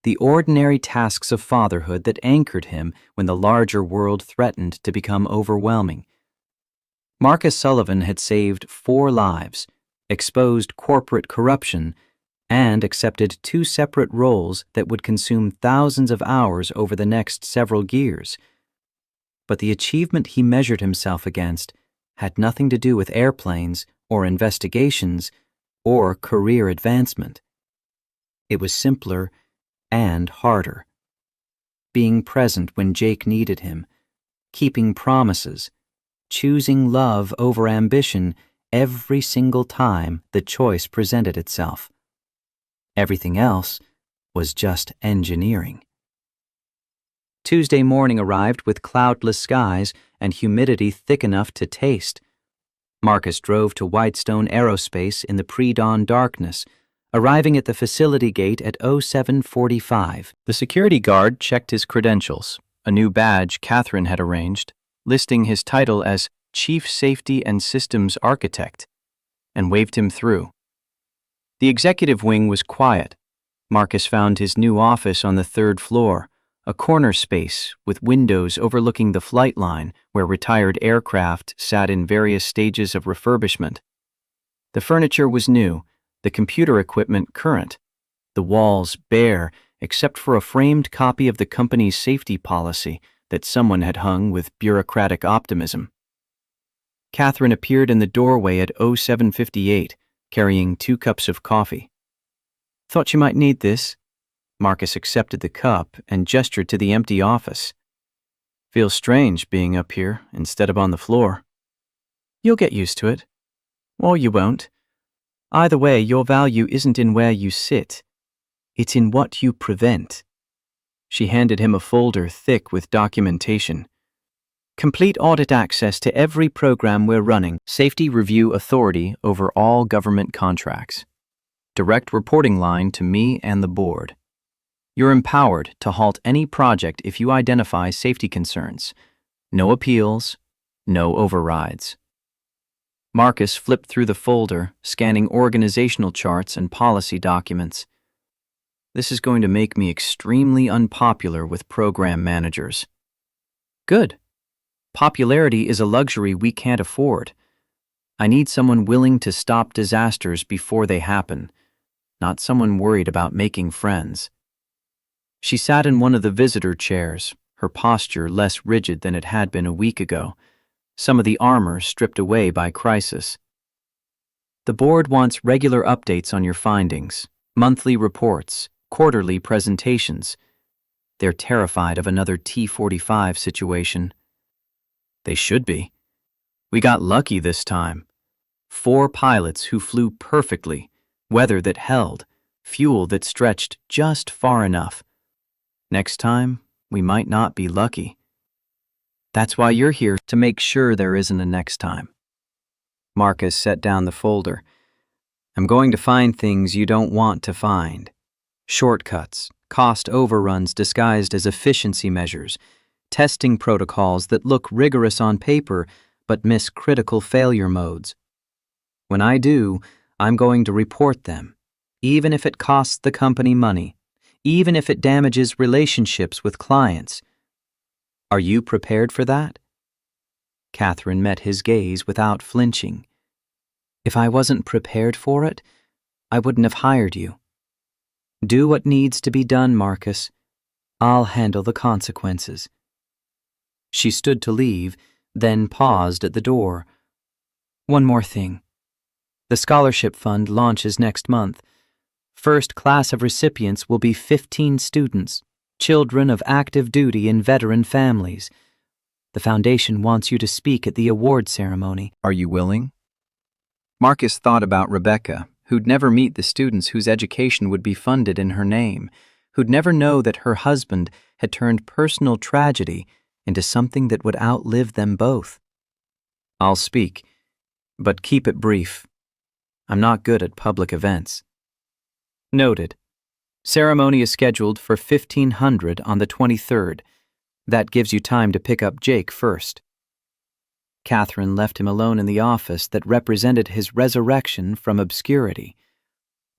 The ordinary tasks of fatherhood that anchored him when the larger world threatened to become overwhelming. Marcus Sullivan had saved 4 lives, exposed corporate corruption, and accepted 2 separate roles that would consume thousands of hours over the next several years. But the achievement he measured himself against had nothing to do with airplanes or investigations or career advancement. It was simpler and harder. Being present when Jake needed him, keeping promises, choosing love over ambition every single time the choice presented itself. Everything else was just engineering. Tuesday morning arrived with cloudless skies and humidity thick enough to taste. Marcus drove to Whitestone Aerospace in the pre-dawn darkness, arriving at the facility gate at 07:45. The security guard checked his credentials, a new badge Catherine had arranged, listing his title as Chief Safety and Systems Architect, and waved him through. The executive wing was quiet. Marcus found his new office on the 3rd floor, a corner space with windows overlooking the flight line where retired aircraft sat in various stages of refurbishment. The furniture was new, the computer equipment current, the walls bare except for a framed copy of the company's safety policy that someone had hung with bureaucratic optimism. Catherine appeared in the doorway at 07:58, carrying 2 cups of coffee. "Thought you might need this." Marcus accepted the cup and gestured to the empty office. "Feels strange being up here instead of on the floor." "You'll get used to it. Or you won't. Either way, your value isn't in where you sit. It's in what you prevent." She handed him a folder thick with documentation. "Complete audit access to every program we're running. Safety review authority over all government contracts. Direct reporting line to me and the board. You're empowered to halt any project if you identify safety concerns. No appeals, no overrides." Marcus flipped through the folder, scanning organizational charts and policy documents. "This is going to make me extremely unpopular with program managers." "Good. Popularity is a luxury we can't afford. I need someone willing to stop disasters before they happen, not someone worried about making friends." She sat in one of the visitor chairs, her posture less rigid than it had been a week ago, some of the armor stripped away by crisis. "The board wants regular updates on your findings, monthly reports, quarterly presentations. They're terrified of another T-45 situation." "They should be. We got lucky this time. 4 pilots who flew perfectly, weather that held, fuel that stretched just far enough. Next time, we might not be lucky." "That's why you're here, to make sure there isn't a next time." Marcus set down the folder. "I'm going to find things you don't want to find. Shortcuts, cost overruns disguised as efficiency measures, testing protocols that look rigorous on paper but miss critical failure modes. When I do, I'm going to report them, even if it costs the company money, even if it damages relationships with clients. Are you prepared for that?" Catherine met his gaze without flinching. "If I wasn't prepared for it, I wouldn't have hired you. Do what needs to be done, Marcus. I'll handle the consequences." She stood to leave, then paused at the door. "One more thing. The scholarship fund launches next month. First class of recipients will be 15 students, children of active duty and veteran families. The foundation wants you to speak at the award ceremony." "Are you willing?" Marcus thought about Rebecca, who'd never meet the students whose education would be funded in her name, who'd never know that her husband had turned personal tragedy into something that would outlive them both. "I'll speak, but keep it brief. I'm not good at public events." "Noted. Ceremony is scheduled for 1500 on the 23rd. That gives you time to pick up Jake first." Catherine left him alone in the office that represented his resurrection from obscurity.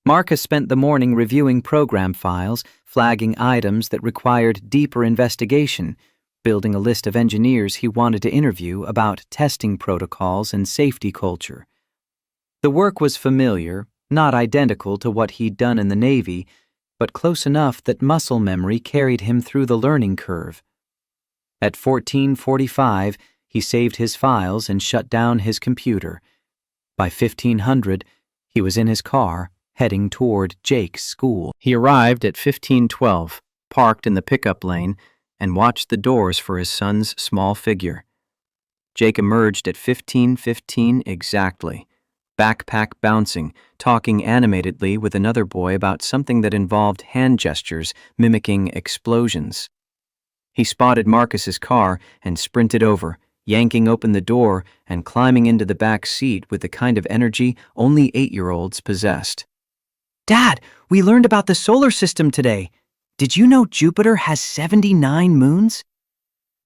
Marcus spent the morning reviewing program files, flagging items that required deeper investigation, building a list of engineers he wanted to interview about testing protocols and safety culture. The work was familiar, not identical to what he'd done in the Navy, but close enough that muscle memory carried him through the learning curve. At 14:45, he saved his files and shut down his computer. By 1500, he He was in his car, heading toward Jake's school. He arrived at 1512, parked in the pickup lane, and watched the doors for his son's small figure. Jake emerged at 15:15 exactly, backpack bouncing, talking animatedly with another boy about something that involved hand gestures mimicking explosions. He spotted Marcus's car and sprinted over, yanking open the door and climbing into the back seat with the kind of energy only 8-year-olds possessed. Dad, we learned about the solar system today. Did you know Jupiter has 79 moons?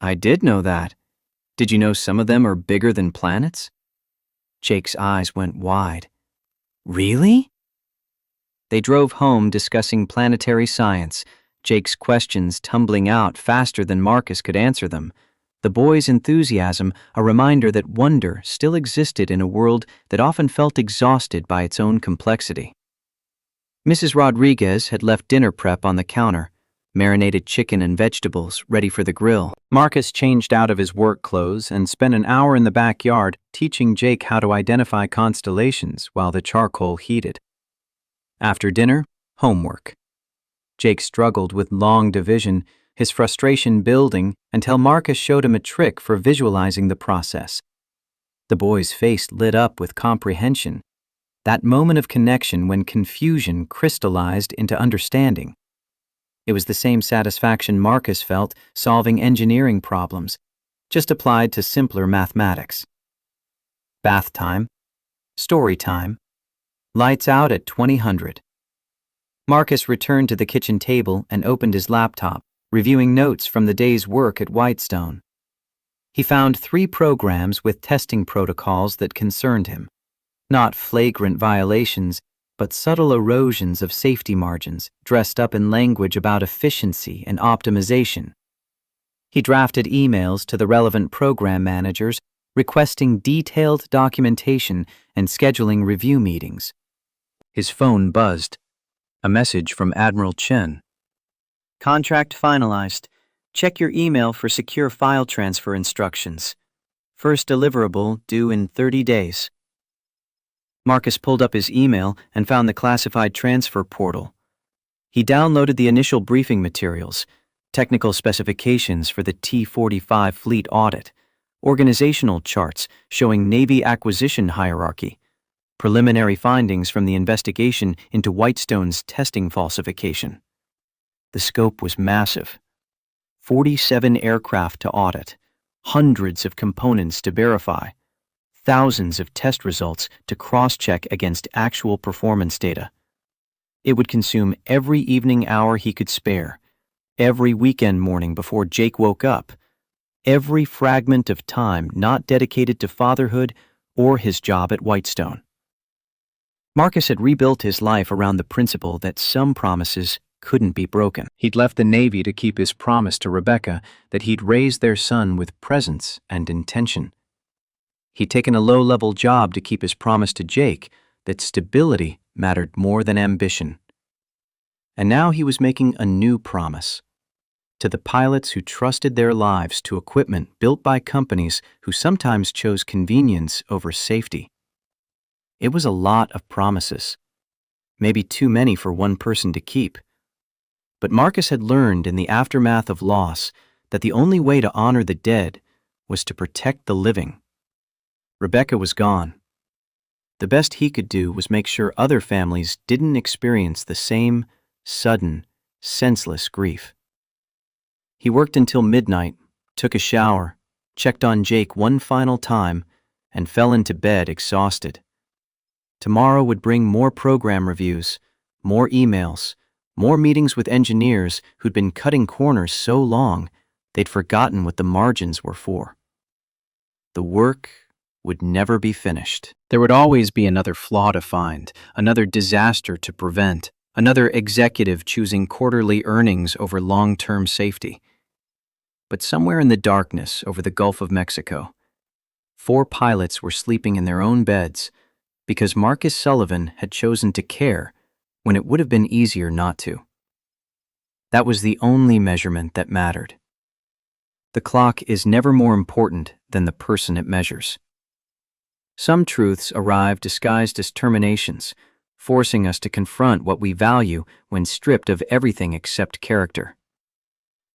I did know that. Did you know some of them are bigger than planets? Jake's eyes went wide. Really? They drove home discussing planetary science, Jake's questions tumbling out faster than Marcus could answer them. The boy's enthusiasm a reminder that wonder still existed in a world that often felt exhausted by its own complexity. Mrs. Rodriguez had left dinner prep on the counter, marinated chicken and vegetables ready for the grill. Marcus changed out of his work clothes and spent an hour in the backyard teaching Jake how to identify constellations while the charcoal heated. After dinner, homework. Jake struggled with long division, his frustration building until Marcus showed him a trick for visualizing the process. The boy's face lit up with comprehension, that moment of connection when confusion crystallized into understanding. It was the same satisfaction Marcus felt solving engineering problems, just applied to simpler mathematics. Bath time, story time, lights out at 2000. Marcus returned to the kitchen table and opened his laptop, reviewing notes from the day's work at Whitestone. He found 3 programs with testing protocols that concerned him. Not flagrant violations, but subtle erosions of safety margins dressed up in language about efficiency and optimization. He drafted emails to the relevant program managers requesting detailed documentation and scheduling review meetings. His phone buzzed. A message from Admiral Chen. Contract finalized. Check your email for secure file transfer instructions. First deliverable due in 30 days. Marcus pulled up his email and found the classified transfer portal. He downloaded the initial briefing materials, technical specifications for the T-45 fleet audit, organizational charts showing Navy acquisition hierarchy, preliminary findings from the investigation into Whitestone's testing falsification. The scope was massive. 47 aircraft to audit, hundreds of components to verify, thousands of test results to cross-check against actual performance data. It would consume every evening hour he could spare, every weekend morning before Jake woke up, every fragment of time not dedicated to fatherhood or his job at Whitestone. Marcus had rebuilt his life around the principle that some promises couldn't be broken. He'd left the Navy to keep his promise to Rebecca that he'd raise their son with presence and intention. He'd taken a low-level job to keep his promise to Jake that stability mattered more than ambition. And now he was making a new promise to the pilots who trusted their lives to equipment built by companies who sometimes chose convenience over safety. It was a lot of promises, maybe too many for one person to keep. But Marcus had learned in the aftermath of loss that the only way to honor the dead was to protect the living. Rebecca was gone. The best he could do was make sure other families didn't experience the same sudden, senseless grief. He worked until midnight, took a shower, checked on Jake one final time, and fell into bed exhausted. Tomorrow would bring more program reviews, more emails, more meetings with engineers who'd been cutting corners so long they'd forgotten what the margins were for. The work would never be finished. There would always be another flaw to find, another disaster to prevent, another executive choosing quarterly earnings over long-term safety. But somewhere in the darkness over the Gulf of Mexico, 4 pilots were sleeping in their own beds because Marcus Sullivan had chosen to care when it would have been easier not to. That was the only measurement that mattered. The clock is never more important than the person it measures. Some truths arrive disguised as terminations, forcing us to confront what we value when stripped of everything except character.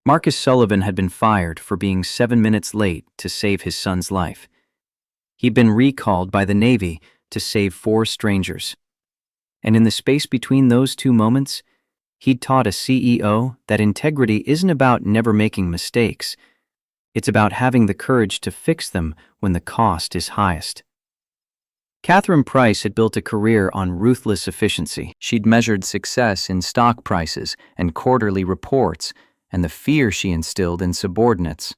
Marcus Sullivan had been fired for being 7 minutes late to save his son's life. He'd been recalled by the Navy to save 4 strangers. And in the space between those 2 moments, he'd taught a CEO that integrity isn't about never making mistakes. It's about having the courage to fix them when the cost is highest. Catherine Price had built a career on ruthless efficiency. She'd measured success in stock prices and quarterly reports and the fear she instilled in subordinates.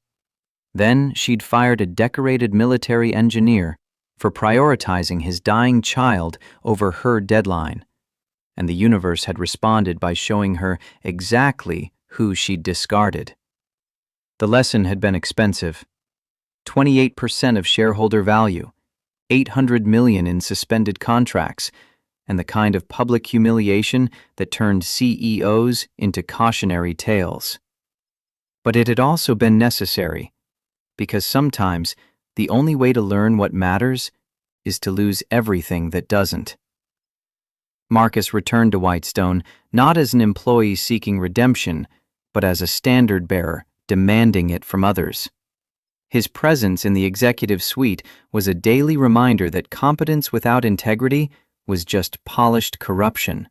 Then she'd fired a decorated military engineer for prioritizing his dying child over her deadline. And the universe had responded by showing her exactly who she'd discarded. The lesson had been expensive. 28% of shareholder value, $800 million in suspended contracts, and the kind of public humiliation that turned CEOs into cautionary tales. But it had also been necessary, because sometimes the only way to learn what matters is to lose everything that doesn't. Marcus returned to Whitestone not as an employee seeking redemption, but as a standard bearer demanding it from others. His presence in the executive suite was a daily reminder that competence without integrity was just polished corruption,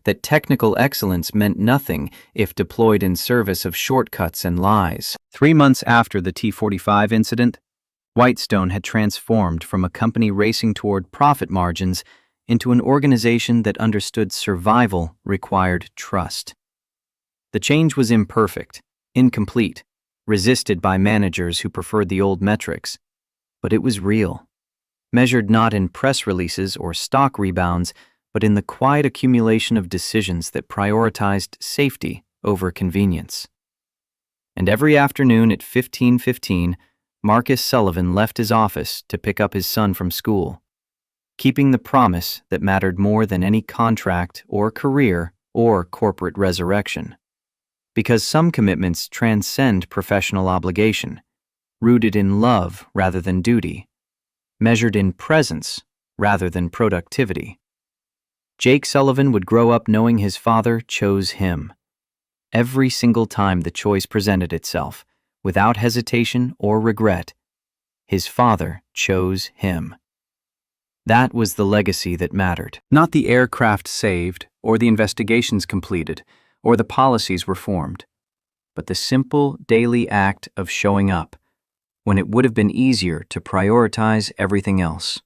that technical excellence meant nothing if deployed in service of shortcuts and lies. 3 months after the T-45 incident, Whitestone had transformed from a company racing toward profit margins into an organization that understood survival required trust. The change was imperfect, incomplete, resisted by managers who preferred the old metrics, but it was real, measured not in press releases or stock rebounds, but in the quiet accumulation of decisions that prioritized safety over convenience. And every afternoon at 15:15, Marcus Sullivan left his office to pick up his son from school, keeping the promise that mattered more than any contract or career or corporate resurrection. Because some commitments transcend professional obligation, rooted in love rather than duty, measured in presence rather than productivity. Jake Sullivan would grow up knowing his father chose him. Every single time the choice presented itself, without hesitation or regret, his father chose him. That was the legacy that mattered. Not the aircraft saved, or the investigations completed, or the policies reformed, but the simple daily act of showing up when it would have been easier to prioritize everything else.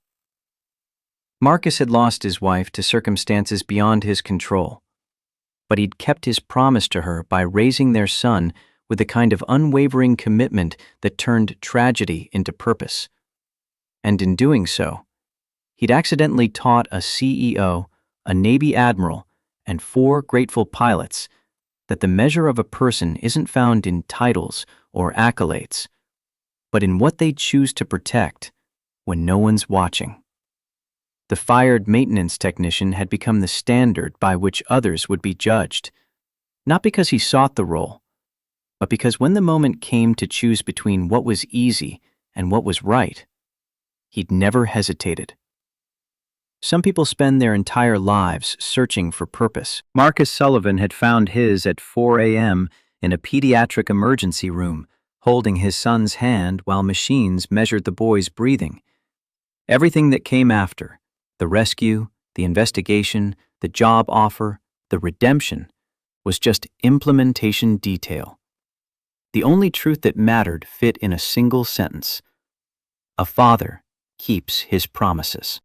Marcus had lost his wife to circumstances beyond his control, but he'd kept his promise to her by raising their son with the kind of unwavering commitment that turned tragedy into purpose. And in doing so, he'd accidentally taught a CEO, a Navy admiral, and 4 grateful pilots that the measure of a person isn't found in titles or accolades, but in what they choose to protect when no one's watching. The fired maintenance technician had become the standard by which others would be judged, not because he sought the role, but because when the moment came to choose between what was easy and what was right, he'd never hesitated. Some people spend their entire lives searching for purpose. Marcus Sullivan had found his at 4 a.m. in a pediatric emergency room, holding his son's hand while machines measured the boy's breathing. Everything that came after, the rescue, the investigation, the job offer, the redemption, was just implementation detail. The only truth that mattered fit in a single sentence: a father keeps his promises.